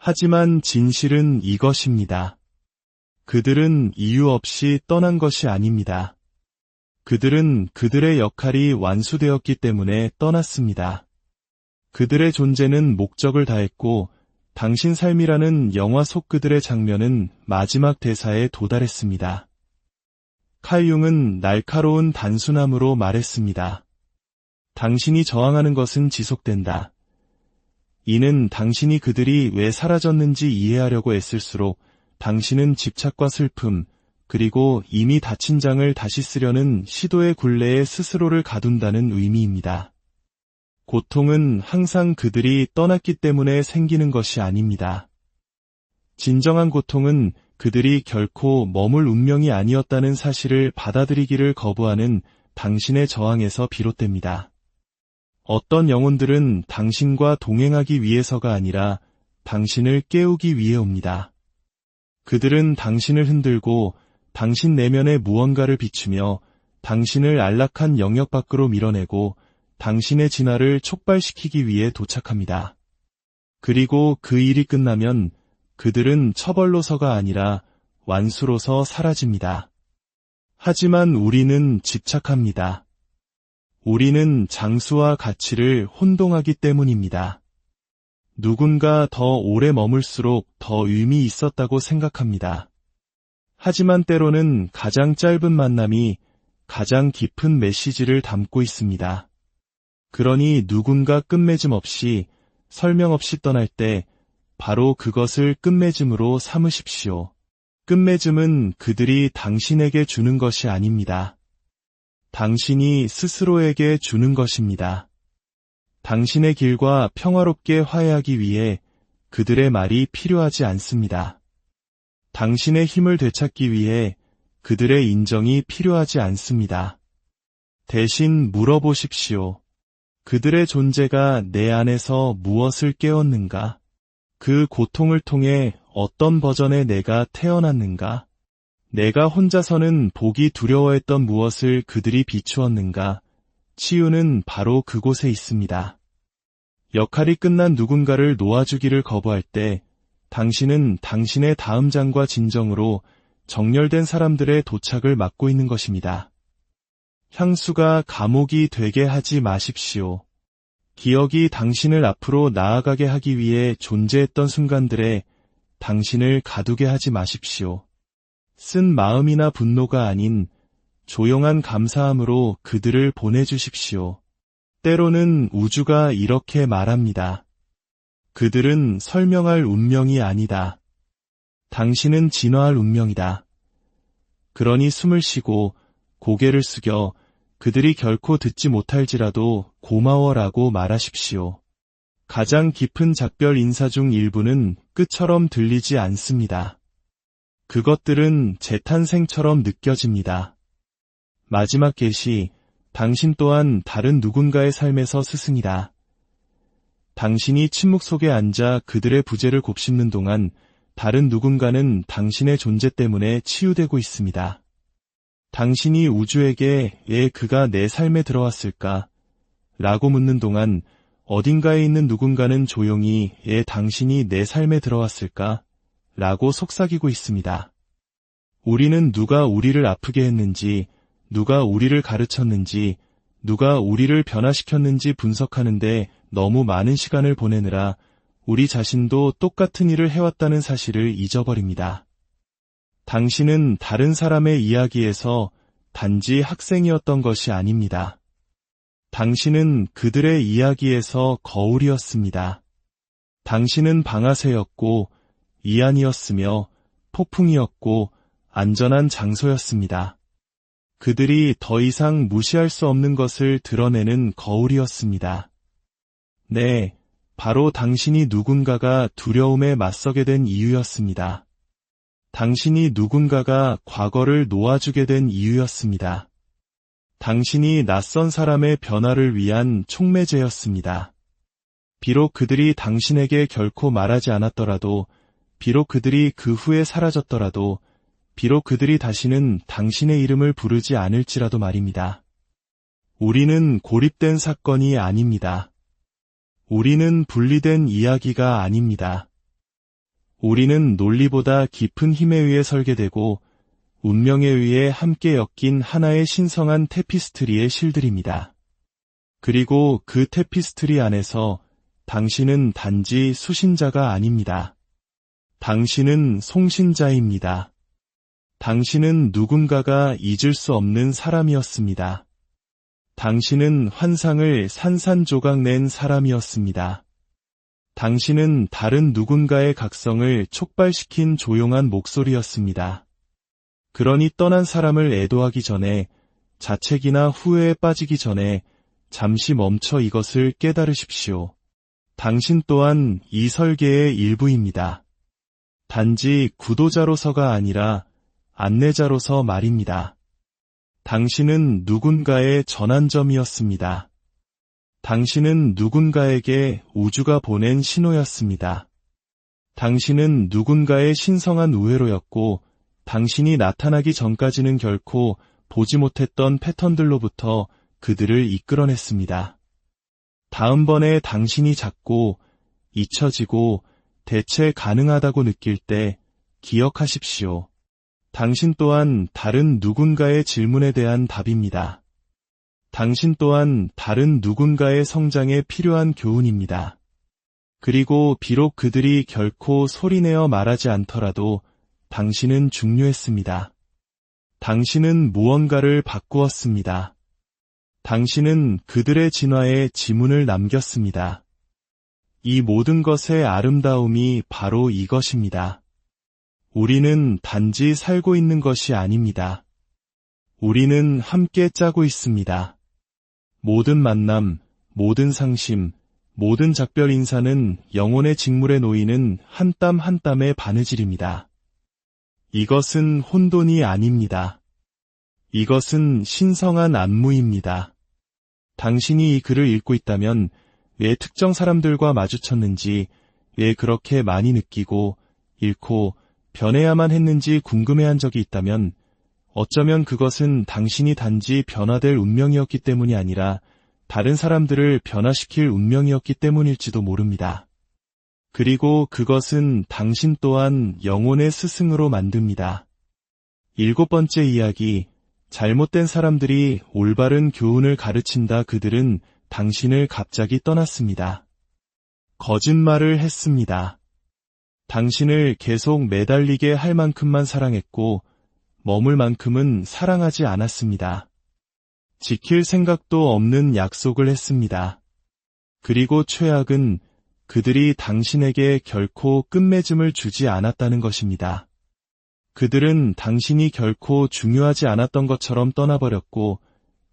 하지만 진실은 이것입니다. 그들은 이유 없이 떠난 것이 아닙니다. 그들은 그들의 역할이 완수되었기 때문에 떠났습니다. 그들의 존재는 목적을 다했고 당신 삶이라는 영화 속 그들의 장면은 마지막 대사에 도달했습니다. 칼 융은 날카로운 단순함으로 말했습니다. 당신이 저항하는 것은 지속된다. 이는 당신이 그들이 왜 사라졌는지 이해하려고 애쓸수록 당신은 집착과 슬픔, 그리고 이미 닫힌 장을 다시 쓰려는 시도의 굴레에 스스로를 가둔다는 의미입니다. 고통은 항상 그들이 떠났기 때문에 생기는 것이 아닙니다. 진정한 고통은 그들이 결코 머물 운명이 아니었다는 사실을 받아들이기를 거부하는 당신의 저항에서 비롯됩니다. 어떤 영혼들은 당신과 동행하기 위해서가 아니라 당신을 깨우기 위해 옵니다. 그들은 당신을 흔들고 당신 내면의 무언가를 비추며 당신을 안락한 영역 밖으로 밀어내고 당신의 진화를 촉발시키기 위해 도착합니다. 그리고 그 일이 끝나면 그들은 처벌로서가 아니라 완수로서 사라집니다. 하지만 우리는 집착합니다. 우리는 장수와 가치를 혼동하기 때문입니다. 누군가 더 오래 머물수록 더 의미 있었다고 생각합니다. 하지만 때로는 가장 짧은 만남이 가장 깊은 메시지를 담고 있습니다. 그러니 누군가 끝맺음 없이 설명 없이 떠날 때 바로 그것을 끝맺음으로 삼으십시오. 끝맺음은 그들이 당신에게 주는 것이 아닙니다. 당신이 스스로에게 주는 것입니다. 당신의 길과 평화롭게 화해하기 위해 그들의 말이 필요하지 않습니다. 당신의 힘을 되찾기 위해 그들의 인정이 필요하지 않습니다. 대신 물어보십시오. 그들의 존재가 내 안에서 무엇을 깨웠는가? 그 고통을 통해 어떤 버전의 내가 태어났는가? 내가 혼자서는 보기 두려워했던 무엇을 그들이 비추었는가? 치유는 바로 그곳에 있습니다. 역할이 끝난 누군가를 놓아주기를 거부할 때 당신은 당신의 다음 장과 진정으로 정렬된 사람들의 도착을 막고 있는 것입니다. 향수가 감옥이 되게 하지 마십시오. 기억이 당신을 앞으로 나아가게 하기 위해 존재했던 순간들에 당신을 가두게 하지 마십시오. 쓴 마음이나 분노가 아닌 조용한 감사함으로 그들을 보내주십시오. 때로는 우주가 이렇게 말합니다. 그들은 설명할 운명이 아니다. 당신은 진화할 운명이다. 그러니 숨을 쉬고 고개를 숙여 그들이 결코 듣지 못할지라도 고마워라고 말하십시오. 가장 깊은 작별 인사 중 일부는 끝처럼 들리지 않습니다. 그것들은 재탄생처럼 느껴집니다. 마지막 계시, 당신 또한 다른 누군가의 삶에서 스승이다. 당신이 침묵 속에 앉아 그들의 부재를 곱씹는 동안 다른 누군가는 당신의 존재 때문에 치유되고 있습니다. 당신이 우주에게 왜 그가 내 삶에 들어왔을까? 라고 묻는 동안 어딘가에 있는 누군가는 조용히 왜 당신이 내 삶에 들어왔을까? 라고 속삭이고 있습니다. 우리는 누가 우리를 아프게 했는지, 누가 우리를 가르쳤는지, 누가 우리를 변화시켰는지 분석하는데 너무 많은 시간을 보내느라 우리 자신도 똑같은 일을 해왔다는 사실을 잊어버립니다. 당신은 다른 사람의 이야기에서 단지 학생이었던 것이 아닙니다. 당신은 그들의 이야기에서 거울이었습니다. 당신은 방아쇠였고 이안이었으며 폭풍이었고 안전한 장소였습니다. 그들이 더 이상 무시할 수 없는 것을 드러내는 거울이었습니다. 네, 바로 당신이 누군가가 두려움에 맞서게 된 이유였습니다. 당신이 누군가가 과거를 놓아주게 된 이유였습니다. 당신이 낯선 사람의 변화를 위한 촉매제였습니다. 비록 그들이 당신에게 결코 말하지 않았더라도, 비록 그들이 그 후에 사라졌더라도, 비록 그들이 다시는 당신의 이름을 부르지 않을지라도 말입니다. 우리는 고립된 사건이 아닙니다. 우리는 분리된 이야기가 아닙니다. 우리는 논리보다 깊은 힘에 의해 설계되고 운명에 의해 함께 엮인 하나의 신성한 테피스트리의 실들입니다. 그리고 그 테피스트리 안에서 당신은 단지 수신자가 아닙니다. 당신은 송신자입니다. 당신은 누군가가 잊을 수 없는 사람이었습니다. 당신은 환상을 산산조각 낸 사람이었습니다. 당신은 다른 누군가의 각성을 촉발시킨 조용한 목소리였습니다. 그러니 떠난 사람을 애도하기 전에, 자책이나 후회에 빠지기 전에 잠시 멈춰 이것을 깨달으십시오. 당신 또한 이 설계의 일부입니다. 단지 구도자로서가 아니라 안내자로서 말입니다. 당신은 누군가의 전환점이었습니다. 당신은 누군가에게 우주가 보낸 신호였습니다. 당신은 누군가의 신성한 우회로였고, 당신이 나타나기 전까지는 결코 보지 못했던 패턴들로부터 그들을 이끌어냈습니다. 다음번에 당신이 작고 잊혀지고 대체 가능하다고 느낄 때 기억하십시오. 당신 또한 다른 누군가의 질문에 대한 답입니다. 당신 또한 다른 누군가의 성장에 필요한 교훈입니다. 그리고 비록 그들이 결코 소리내어 말하지 않더라도 당신은 중요했습니다. 당신은 무언가를 바꾸었습니다. 당신은 그들의 진화에 지문을 남겼습니다. 이 모든 것의 아름다움이 바로 이것입니다. 우리는 단지 살고 있는 것이 아닙니다. 우리는 함께 짜고 있습니다. 모든 만남, 모든 상심, 모든 작별 인사는 영혼의 직물에 놓이는 한 땀 한 땀의 바느질입니다. 이것은 혼돈이 아닙니다. 이것은 신성한 안무입니다. 당신이 이 글을 읽고 있다면 왜 특정 사람들과 마주쳤는지, 왜 그렇게 많이 느끼고, 잃고, 변해야만 했는지 궁금해한 적이 있다면 어쩌면 그것은 당신이 단지 변화될 운명이었기 때문이 아니라 다른 사람들을 변화시킬 운명이었기 때문일지도 모릅니다. 그리고 그것은 당신 또한 영혼의 스승으로 만듭니다. 7번째 이야기, 잘못된 사람들이 올바른 교훈을 가르친다. 그들은 당신을 갑자기 떠났습니다. 거짓말을 했습니다. 당신을 계속 매달리게 할 만큼만 사랑했고 머물 만큼은 사랑하지 않았습니다. 지킬 생각도 없는 약속을 했습니다. 그리고 최악은 그들이 당신에게 결코 끝맺음을 주지 않았다는 것입니다. 그들은 당신이 결코 중요하지 않았던 것처럼 떠나버렸고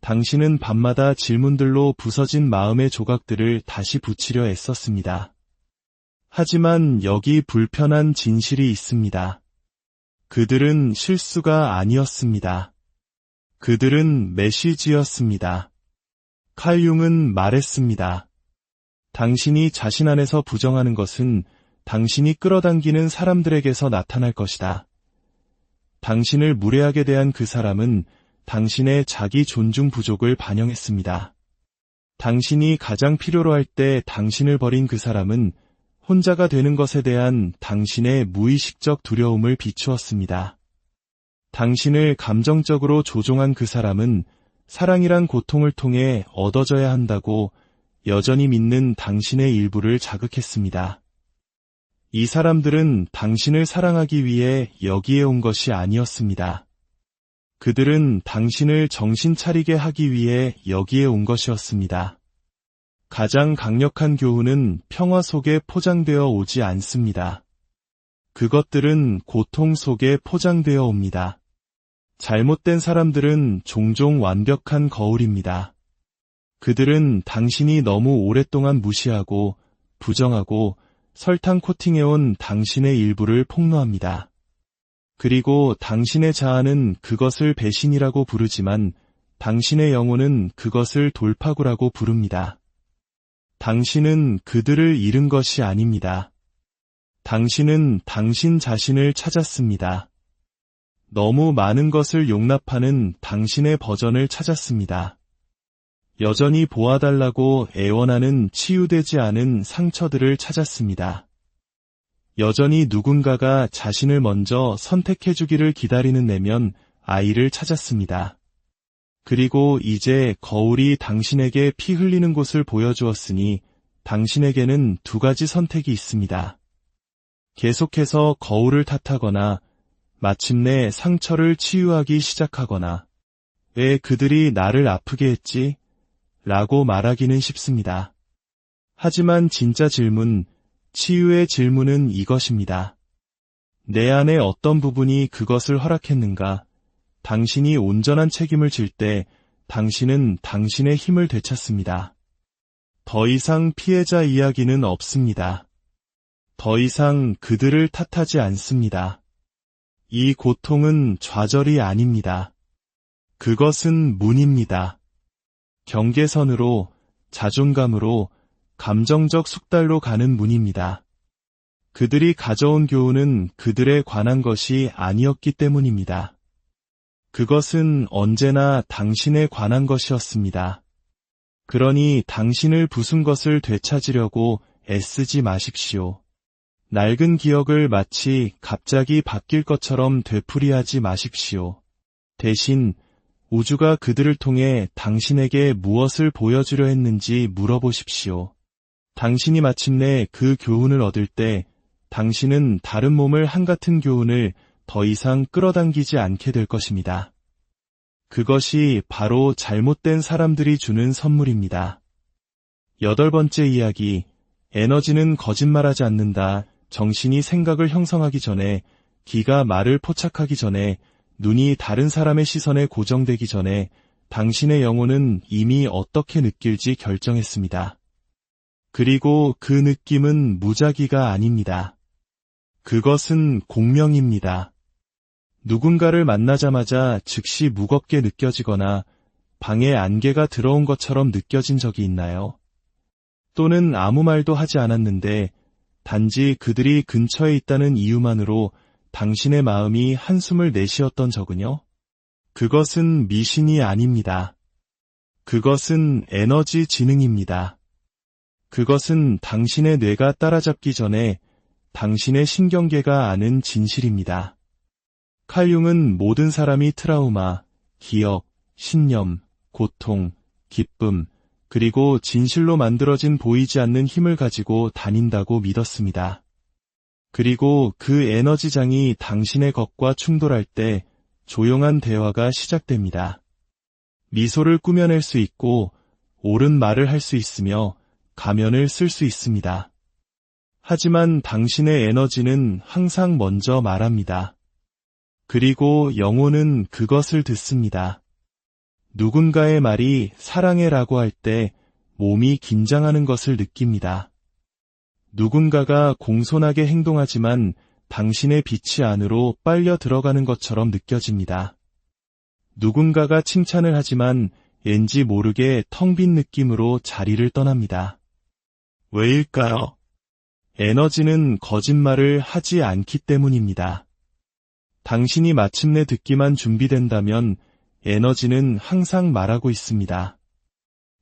당신은 밤마다 질문들로 부서진 마음의 조각들을 다시 붙이려 애썼습니다. 하지만 여기 불편한 진실이 있습니다. 그들은 실수가 아니었습니다. 그들은 메시지였습니다. 칼 융은 말했습니다. 당신이 자신 안에서 부정하는 것은 당신이 끌어당기는 사람들에게서 나타날 것이다. 당신을 무례하게 대한 그 사람은 당신의 자기 존중 부족을 반영했습니다. 당신이 가장 필요로 할 때 당신을 버린 그 사람은 혼자가 되는 것에 대한 당신의 무의식적 두려움을 비추었습니다. 당신을 감정적으로 조종한 그 사람은 사랑이란 고통을 통해 얻어져야 한다고 여전히 믿는 당신의 일부를 자극했습니다. 이 사람들은 당신을 사랑하기 위해 여기에 온 것이 아니었습니다. 그들은 당신을 정신 차리게 하기 위해 여기에 온 것이었습니다. 가장 강력한 교훈은 평화 속에 포장되어 오지 않습니다. 그것들은 고통 속에 포장되어 옵니다. 잘못된 사람들은 종종 완벽한 거울입니다. 그들은 당신이 너무 오랫동안 무시하고 부정하고 설탕 코팅해온 당신의 일부를 폭로합니다. 그리고 당신의 자아는 그것을 배신이라고 부르지만 당신의 영혼은 그것을 돌파구라고 부릅니다. 당신은 그들을 잃은 것이 아닙니다. 당신은 당신 자신을 찾았습니다. 너무 많은 것을 용납하는 당신의 버전을 찾았습니다. 여전히 보아달라고 애원하는 치유되지 않은 상처들을 찾았습니다. 여전히 누군가가 자신을 먼저 선택해주기를 기다리는 내면 아이를 찾았습니다. 그리고 이제 거울이 당신에게 피 흘리는 곳을 보여주었으니 당신에게는 두 가지 선택이 있습니다. 계속해서 거울을 탓하거나 마침내 상처를 치유하기 시작하거나 왜 그들이 나를 아프게 했지? 라고 말하기는 쉽습니다. 하지만 진짜 질문, 치유의 질문은 이것입니다. 내 안의 어떤 부분이 그것을 허락했는가? 당신이 온전한 책임을 질 때 당신은 당신의 힘을 되찾습니다. 더 이상 피해자 이야기는 없습니다. 더 이상 그들을 탓하지 않습니다. 이 고통은 좌절이 아닙니다. 그것은 문입니다. 경계선으로, 자존감으로, 감정적 숙달로 가는 문입니다. 그들이 가져온 교훈은 그들에 관한 것이 아니었기 때문입니다. 그것은 언제나 당신에 관한 것이었습니다. 그러니 당신을 부순 것을 되찾으려고 애쓰지 마십시오. 낡은 기억을 마치 갑자기 바뀔 것처럼 되풀이하지 마십시오. 대신 우주가 그들을 통해 당신에게 무엇을 보여주려 했는지 물어보십시오. 당신이 마침내 그 교훈을 얻을 때 당신은 다른 몸을 한같은 교훈을 더 이상 끌어당기지 않게 될 것입니다. 그것이 바로 잘못된 사람들이 주는 선물입니다. 8번째 이야기, 에너지는 거짓말하지 않는다. 정신이 생각을 형성하기 전에, 귀가 말을 포착하기 전에, 눈이 다른 사람의 시선에 고정되기 전에 당신의 영혼은 이미 어떻게 느낄지 결정했습니다. 그리고 그 느낌은 무작위가 아닙니다. 그것은 공명입니다. 누군가를 만나자마자 즉시 무겁게 느껴지거나 방에 안개가 들어온 것처럼 느껴진 적이 있나요? 또는 아무 말도 하지 않았는데 단지 그들이 근처에 있다는 이유만으로 당신의 마음이 한숨을 내쉬었던 적은요? 그것은 미신이 아닙니다. 그것은 에너지 지능입니다. 그것은 당신의 뇌가 따라잡기 전에 당신의 신경계가 아는 진실입니다. 칼융은 모든 사람이 트라우마, 기억, 신념, 고통, 기쁨, 그리고 진실로 만들어진 보이지 않는 힘을 가지고 다닌다고 믿었습니다. 그리고 그 에너지장이 당신의 것과 충돌할 때 조용한 대화가 시작됩니다. 미소를 꾸며낼 수 있고 옳은 말을 할 수 있으며 가면을 쓸 수 있습니다. 하지만 당신의 에너지는 항상 먼저 말합니다. 그리고 영혼은 그것을 듣습니다. 누군가의 말이 사랑해라고 할 때 몸이 긴장하는 것을 느낍니다. 누군가가 공손하게 행동하지만 당신의 빛이 안으로 빨려 들어가는 것처럼 느껴집니다. 누군가가 칭찬을 하지만 왠지 모르게 텅 빈 느낌으로 자리를 떠납니다. 왜일까요? 에너지는 거짓말을 하지 않기 때문입니다. 당신이 마침내 듣기만 준비된다면 에너지는 항상 말하고 있습니다.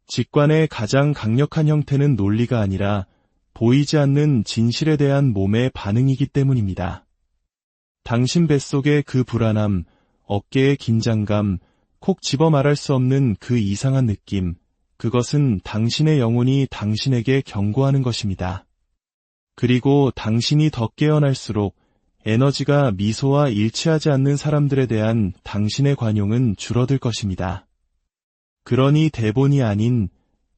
직관의 가장 강력한 형태는 논리가 아니라 보이지 않는 진실에 대한 몸의 반응이기 때문입니다. 당신 뱃속의 그 불안함, 어깨의 긴장감, 콕 집어 말할 수 없는 그 이상한 느낌, 그것은 당신의 영혼이 당신에게 경고하는 것입니다. 그리고 당신이 더 깨어날수록 에너지가 미소와 일치하지 않는 사람들에 대한 당신의 관용은 줄어들 것입니다. 그러니 대본이 아닌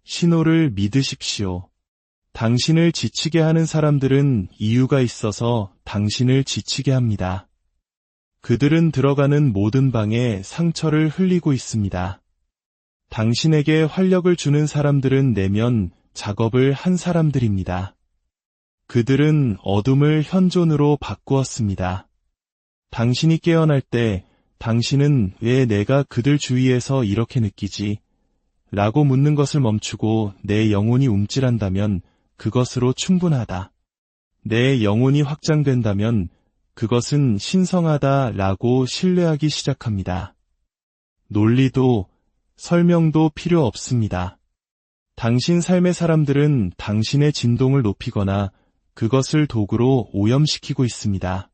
신호를 믿으십시오. 당신을 지치게 하는 사람들은 이유가 있어서 당신을 지치게 합니다. 그들은 들어가는 모든 방에 상처를 흘리고 있습니다. 당신에게 활력을 주는 사람들은 내면 작업을 한 사람들입니다. 그들은 어둠을 현존으로 바꾸었습니다. 당신이 깨어날 때 당신은 왜 내가 그들 주위에서 이렇게 느끼지? 라고 묻는 것을 멈추고 내 영혼이 움찔한다면 그것으로 충분하다. 내 영혼이 확장된다면 그것은 신성하다 라고 신뢰하기 시작합니다. 논리도 설명도 필요 없습니다. 당신 삶의 사람들은 당신의 진동을 높이거나 그것을 도구로 오염시키고 있습니다.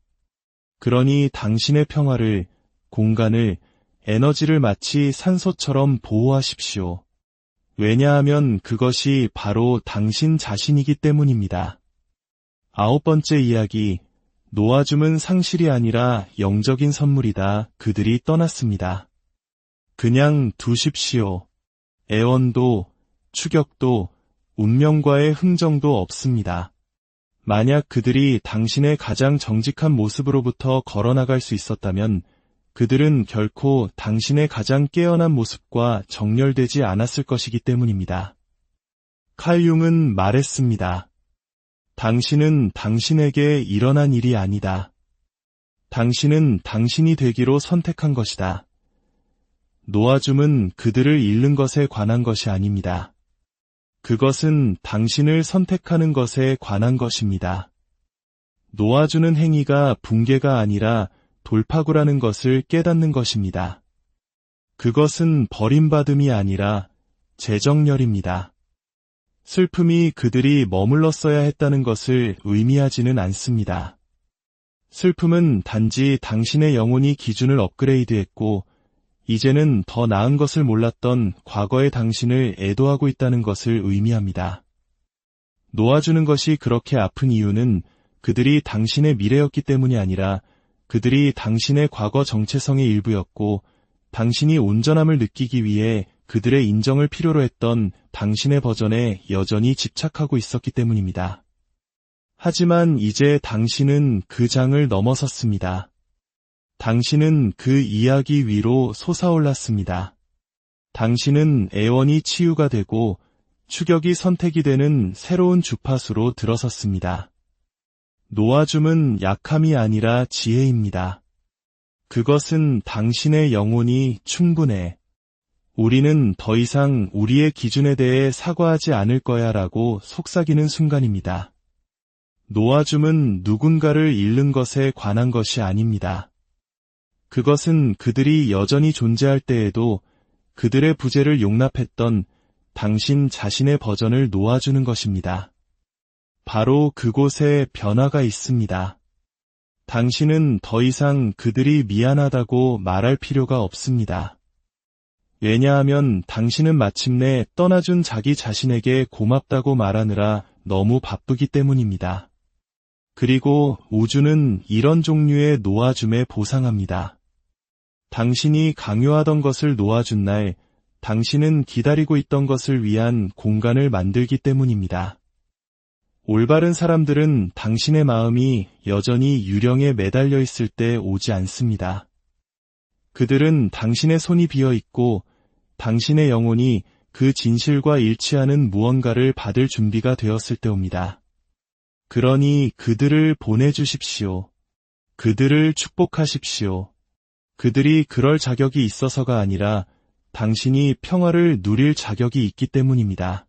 그러니 당신의 평화를, 공간을, 에너지를 마치 산소처럼 보호하십시오. 왜냐하면 그것이 바로 당신 자신이기 때문입니다. 9번째 이야기, 놓아줌은 상실이 아니라 영적인 선물이다. 그들이 떠났습니다. 그냥 두십시오. 애원도, 추격도, 운명과의 흥정도 없습니다. 만약 그들이 당신의 가장 정직한 모습으로부터 걸어나갈 수 있었다면 그들은 결코 당신의 가장 깨어난 모습과 정렬되지 않았을 것이기 때문입니다. 칼 융은 말했습니다. 당신은 당신에게 일어난 일이 아니다. 당신은 당신이 되기로 선택한 것이다. 놓아줌은 그들을 잃는 것에 관한 것이 아닙니다. 그것은 당신을 선택하는 것에 관한 것입니다. 놓아주는 행위가 붕괴가 아니라 돌파구라는 것을 깨닫는 것입니다. 그것은 버림받음이 아니라 재정렬입니다. 슬픔이 그들이 머물렀어야 했다는 것을 의미하지는 않습니다. 슬픔은 단지 당신의 영혼이 기준을 업그레이드했고 이제는 더 나은 것을 몰랐던 과거의 당신을 애도하고 있다는 것을 의미합니다. 놓아주는 것이 그렇게 아픈 이유는 그들이 당신의 미래였기 때문이 아니라 그들이 당신의 과거 정체성의 일부였고 당신이 온전함을 느끼기 위해 그들의 인정을 필요로 했던 당신의 버전에 여전히 집착하고 있었기 때문입니다. 하지만 이제 당신은 그 장을 넘어섰습니다. 당신은 그 이야기 위로 솟아올랐습니다. 당신은 애원이 치유가 되고 추격이 선택이 되는 새로운 주파수로 들어섰습니다. 놓아줌은 약함이 아니라 지혜입니다. 그것은 당신의 영혼이 충분해. 우리는 더 이상 우리의 기준에 대해 사과하지 않을 거야 라고 속삭이는 순간입니다. 놓아줌은 누군가를 잃는 것에 관한 것이 아닙니다. 그것은 그들이 여전히 존재할 때에도 그들의 부재를 용납했던 당신 자신의 버전을 놓아주는 것입니다. 바로 그곳에 변화가 있습니다. 당신은 더 이상 그들이 미안하다고 말할 필요가 없습니다. 왜냐하면 당신은 마침내 떠나준 자기 자신에게 고맙다고 말하느라 너무 바쁘기 때문입니다. 그리고 우주는 이런 종류의 놓아줌에 보상합니다. 당신이 강요하던 것을 놓아준 날, 당신은 기다리고 있던 것을 위한 공간을 만들기 때문입니다. 올바른 사람들은 당신의 마음이 여전히 유령에 매달려 있을 때 오지 않습니다. 그들은 당신의 손이 비어 있고 당신의 영혼이 그 진실과 일치하는 무언가를 받을 준비가 되었을 때 옵니다. 그러니 그들을 보내주십시오. 그들을 축복하십시오. 그들이 그럴 자격이 있어서가 아니라 당신이 평화를 누릴 자격이 있기 때문입니다.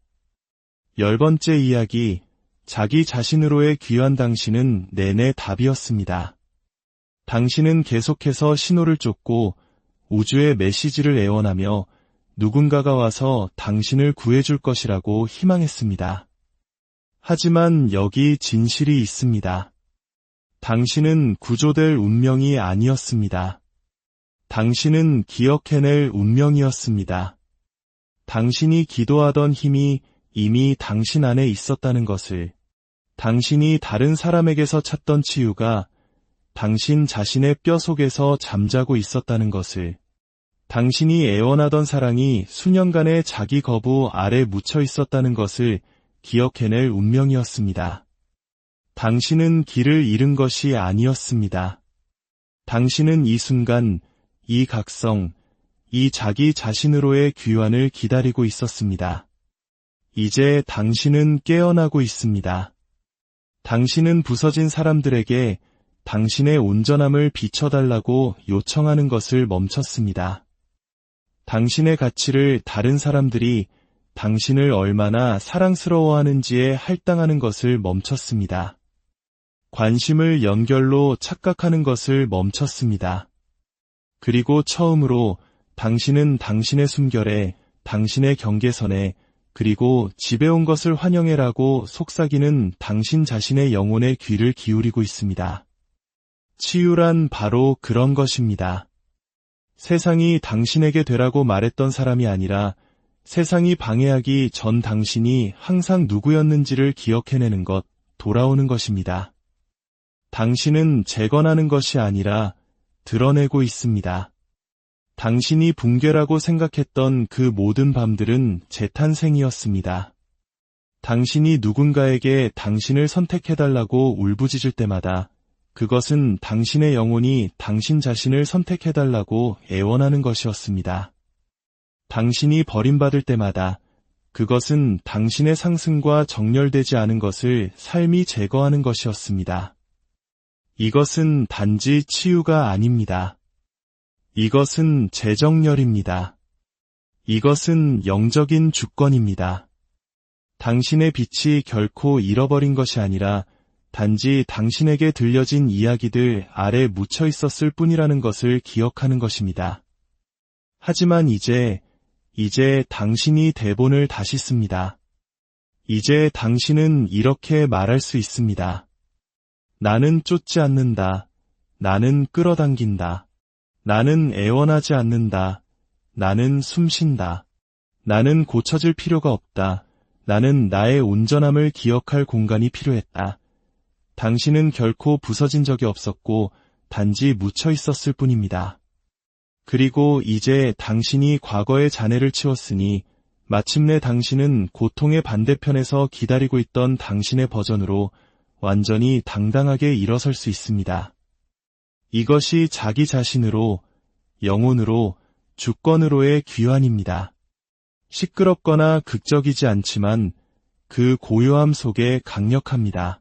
10번째 이야기, 자기 자신으로의 귀한 당신은 내내 답이었습니다. 당신은 계속해서 신호를 쫓고 우주의 메시지를 애원하며 누군가가 와서 당신을 구해줄 것이라고 희망했습니다. 하지만 여기 진실이 있습니다. 당신은 구조될 운명이 아니었습니다. 당신은 기억해낼 운명이었습니다. 당신이 기도하던 힘이 이미 당신 안에 있었다는 것을, 당신이 다른 사람에게서 찾던 치유가 당신 자신의 뼈 속에서 잠자고 있었다는 것을, 당신이 애원하던 사랑이 수년간의 자기 거부 아래 묻혀 있었다는 것을 기억해낼 운명이었습니다. 당신은 길을 잃은 것이 아니었습니다. 당신은 이 순간, 이 각성, 이 자기 자신으로의 귀환을 기다리고 있었습니다. 이제 당신은 깨어나고 있습니다. 당신은 부서진 사람들에게 당신의 온전함을 비춰달라고 요청하는 것을 멈췄습니다. 당신의 가치를 다른 사람들이 당신을 얼마나 사랑스러워하는지에 할당하는 것을 멈췄습니다. 관심을 연결로 착각하는 것을 멈췄습니다. 그리고 처음으로 당신은 당신의 숨결에, 당신의 경계선에, 그리고 집에 온 것을 환영해라고 속삭이는 당신 자신의 영혼의 귀를 기울이고 있습니다. 치유란 바로 그런 것입니다. 세상이 당신에게 되라고 말했던 사람이 아니라 세상이 방해하기 전 당신이 항상 누구였는지를 기억해내는 것, 돌아오는 것입니다. 당신은 재건하는 것이 아니라 드러내고 있습니다. 당신이 붕괴라고 생각했던 그 모든 밤들은 재탄생이었습니다. 당신이 누군가에게 당신을 선택해달라고 울부짖을 때마다 그것은 당신의 영혼이 당신 자신을 선택해달라고 애원하는 것이었습니다. 당신이 버림받을 때마다 그것은 당신의 상승과 정렬되지 않은 것을 삶이 제거하는 것이었습니다. 이것은 단지 치유가 아닙니다. 이것은 재정렬입니다. 이것은 영적인 주권입니다. 당신의 빛이 결코 잃어버린 것이 아니라 단지 당신에게 들려진 이야기들 아래 묻혀 있었을 뿐이라는 것을 기억하는 것입니다. 하지만 이제 당신이 대본을 다시 씁니다. 이제 당신은 이렇게 말할 수 있습니다. 나는 쫓지 않는다. 나는 끌어당긴다. 나는 애원하지 않는다. 나는 숨쉰다. 나는 고쳐질 필요가 없다. 나는 나의 온전함을 기억할 공간이 필요했다. 당신은 결코 부서진 적이 없었고 단지 묻혀 있었을 뿐입니다. 그리고 이제 당신이 과거의 잔해를 치웠으니 마침내 당신은 고통의 반대편에서 기다리고 있던 당신의 버전으로 완전히 당당하게 일어설 수 있습니다. 이것이 자기 자신으로, 영혼으로, 주권으로의 귀환입니다. 시끄럽거나 극적이지 않지만 그 고요함 속에 강력합니다.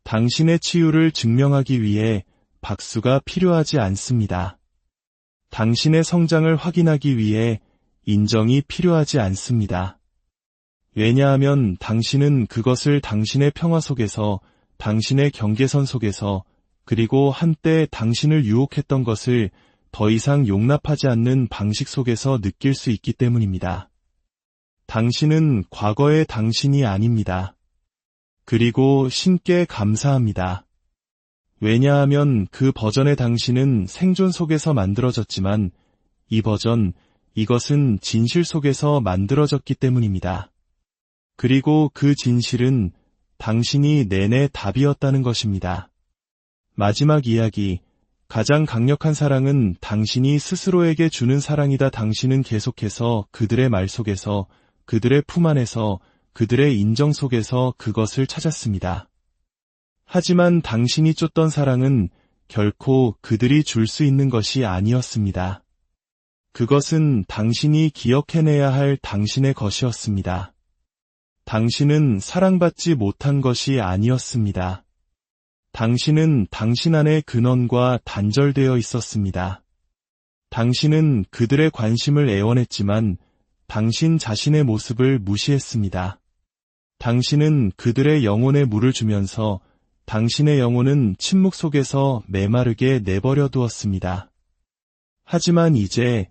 당신의 치유를 증명하기 위해 박수가 필요하지 않습니다. 당신의 성장을 확인하기 위해 인정이 필요하지 않습니다. 왜냐하면 당신은 그것을 당신의 평화 속에서, 당신의 경계선 속에서, 그리고 한때 당신을 유혹했던 것을 더 이상 용납하지 않는 방식 속에서 느낄 수 있기 때문입니다. 당신은 과거의 당신이 아닙니다. 그리고 신께 감사합니다. 왜냐하면 그 버전의 당신은 생존 속에서 만들어졌지만 이 버전, 이것은 진실 속에서 만들어졌기 때문입니다. 그리고 그 진실은 당신이 내내 답이었다는 것입니다. 마지막 이야기, 가장 강력한 사랑은 당신이 스스로에게 주는 사랑이다. 당신은 계속해서 그들의 말 속에서, 그들의 품 안에서, 그들의 인정 속에서 그것을 찾았습니다. 하지만 당신이 쫓던 사랑은 결코 그들이 줄 수 있는 것이 아니었습니다. 그것은 당신이 기억해내야 할 당신의 것이었습니다. 당신은 사랑받지 못한 것이 아니었습니다. 당신은 당신 안의 근원과 단절되어 있었습니다. 당신은 그들의 관심을 애원했지만 당신 자신의 모습을 무시했습니다. 당신은 그들의 영혼에 물을 주면서 당신의 영혼은 침묵 속에서 메마르게 내버려 두었습니다. 하지만 이제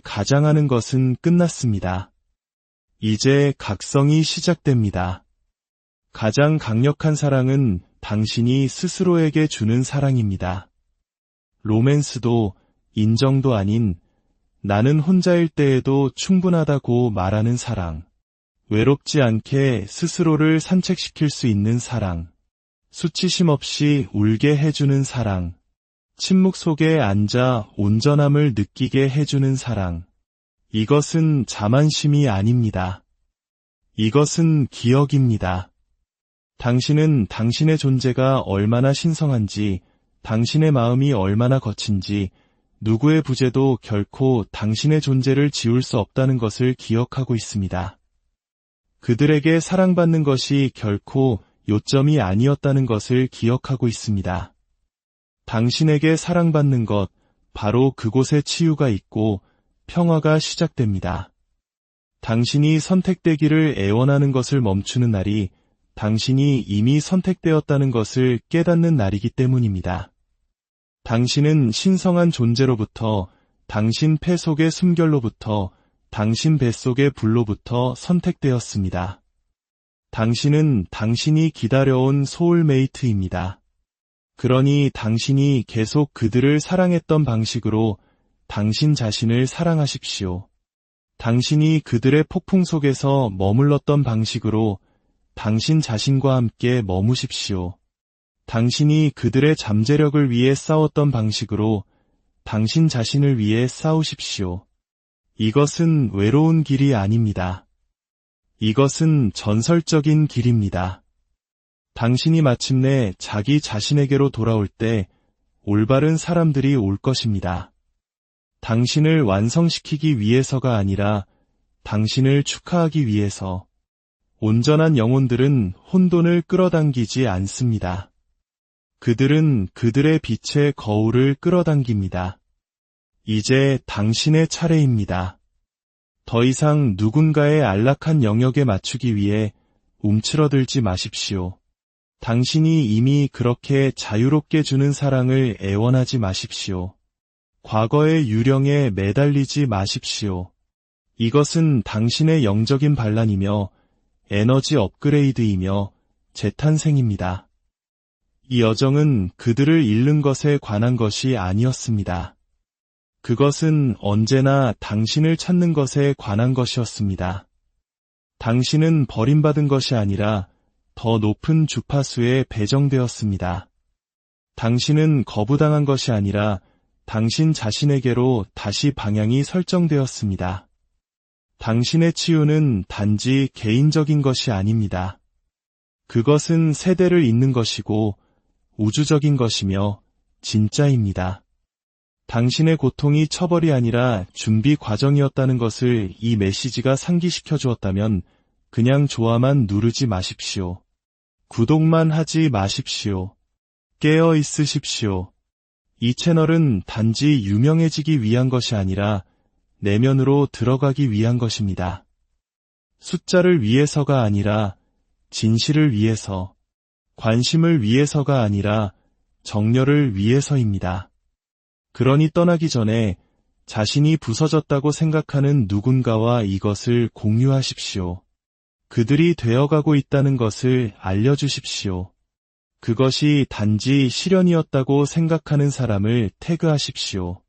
가장하는 것은 끝났습니다. 이제 각성이 시작됩니다. 가장 강력한 사랑은 당신이 스스로에게 주는 사랑입니다. 로맨스도 인정도 아닌 나는 혼자일 때에도 충분하다고 말하는 사랑. 외롭지 않게 스스로를 산책시킬 수 있는 사랑. 수치심 없이 울게 해주는 사랑. 침묵 속에 앉아 온전함을 느끼게 해주는 사랑. 이것은 자만심이 아닙니다. 이것은 기억입니다. 당신은 당신의 존재가 얼마나 신성한지, 당신의 마음이 얼마나 거친지, 누구의 부재도 결코 당신의 존재를 지울 수 없다는 것을 기억하고 있습니다. 그들에게 사랑받는 것이 결코 요점이 아니었다는 것을 기억하고 있습니다. 당신에게 사랑받는 것, 바로 그곳에 치유가 있고 평화가 시작됩니다. 당신이 선택되기를 애원하는 것을 멈추는 날이 당신이 이미 선택되었다는 것을 깨닫는 날이기 때문입니다. 당신은 신성한 존재로부터, 당신 폐 속의 숨결로부터, 당신 뱃속의 불로부터 선택되었습니다. 당신은 당신이 기다려온 소울메이트입니다. 그러니 당신이 계속 그들을 사랑했던 방식으로 당신 자신을 사랑하십시오. 당신이 그들의 폭풍 속에서 머물렀던 방식으로 당신 자신과 함께 머무십시오. 당신이 그들의 잠재력을 위해 싸웠던 방식으로 당신 자신을 위해 싸우십시오. 이것은 외로운 길이 아닙니다. 이것은 전설적인 길입니다. 당신이 마침내 자기 자신에게로 돌아올 때 올바른 사람들이 올 것입니다. 당신을 완성시키기 위해서가 아니라 당신을 축하하기 위해서. 온전한 영혼들은 혼돈을 끌어당기지 않습니다. 그들은 그들의 빛의 거울을 끌어당깁니다. 이제 당신의 차례입니다. 더 이상 누군가의 안락한 영역에 맞추기 위해 움츠러들지 마십시오. 당신이 이미 그렇게 자유롭게 주는 사랑을 애원하지 마십시오. 과거의 유령에 매달리지 마십시오. 이것은 당신의 영적인 반란이며 에너지 업그레이드이며 재탄생입니다. 이 여정은 그들을 잃는 것에 관한 것이 아니었습니다. 그것은 언제나 당신을 찾는 것에 관한 것이었습니다. 당신은 버림받은 것이 아니라 더 높은 주파수에 배정되었습니다. 당신은 거부당한 것이 아니라 당신 자신에게로 다시 방향이 설정되었습니다. 당신의 치유는 단지 개인적인 것이 아닙니다. 그것은 세대를 잇는 것이고 우주적인 것이며 진짜입니다. 당신의 고통이 처벌이 아니라 준비 과정이었다는 것을 이 메시지가 상기시켜 주었다면 그냥 좋아만 누르지 마십시오. 구독만 하지 마십시오. 깨어 있으십시오. 이 채널은 단지 유명해지기 위한 것이 아니라 내면으로 들어가기 위한 것입니다. 숫자를 위해서가 아니라 진실을 위해서, 관심을 위해서가 아니라 정열을 위해서입니다. 그러니 떠나기 전에 자신이 부서졌다고 생각하는 누군가와 이것을 공유하십시오. 그들이 되어가고 있다는 것을 알려주십시오. 그것이 단지 시련이었다고 생각하는 사람을 태그하십시오.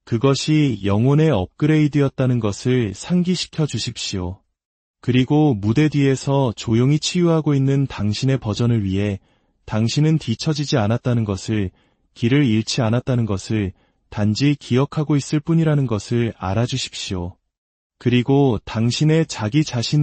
그것이 영혼의 업그레이드였다는 것을 상기시켜 주십시오. 그리고 무대 뒤에서 조용히 치유하고 있는 당신의 버전을 위해 당신은 뒤처지지 않았다는 것을, 길을 잃지 않았다는 것을 단지 기억하고 있을 뿐이라는 것을 알아주십시오. 그리고 당신의 자기 자신으로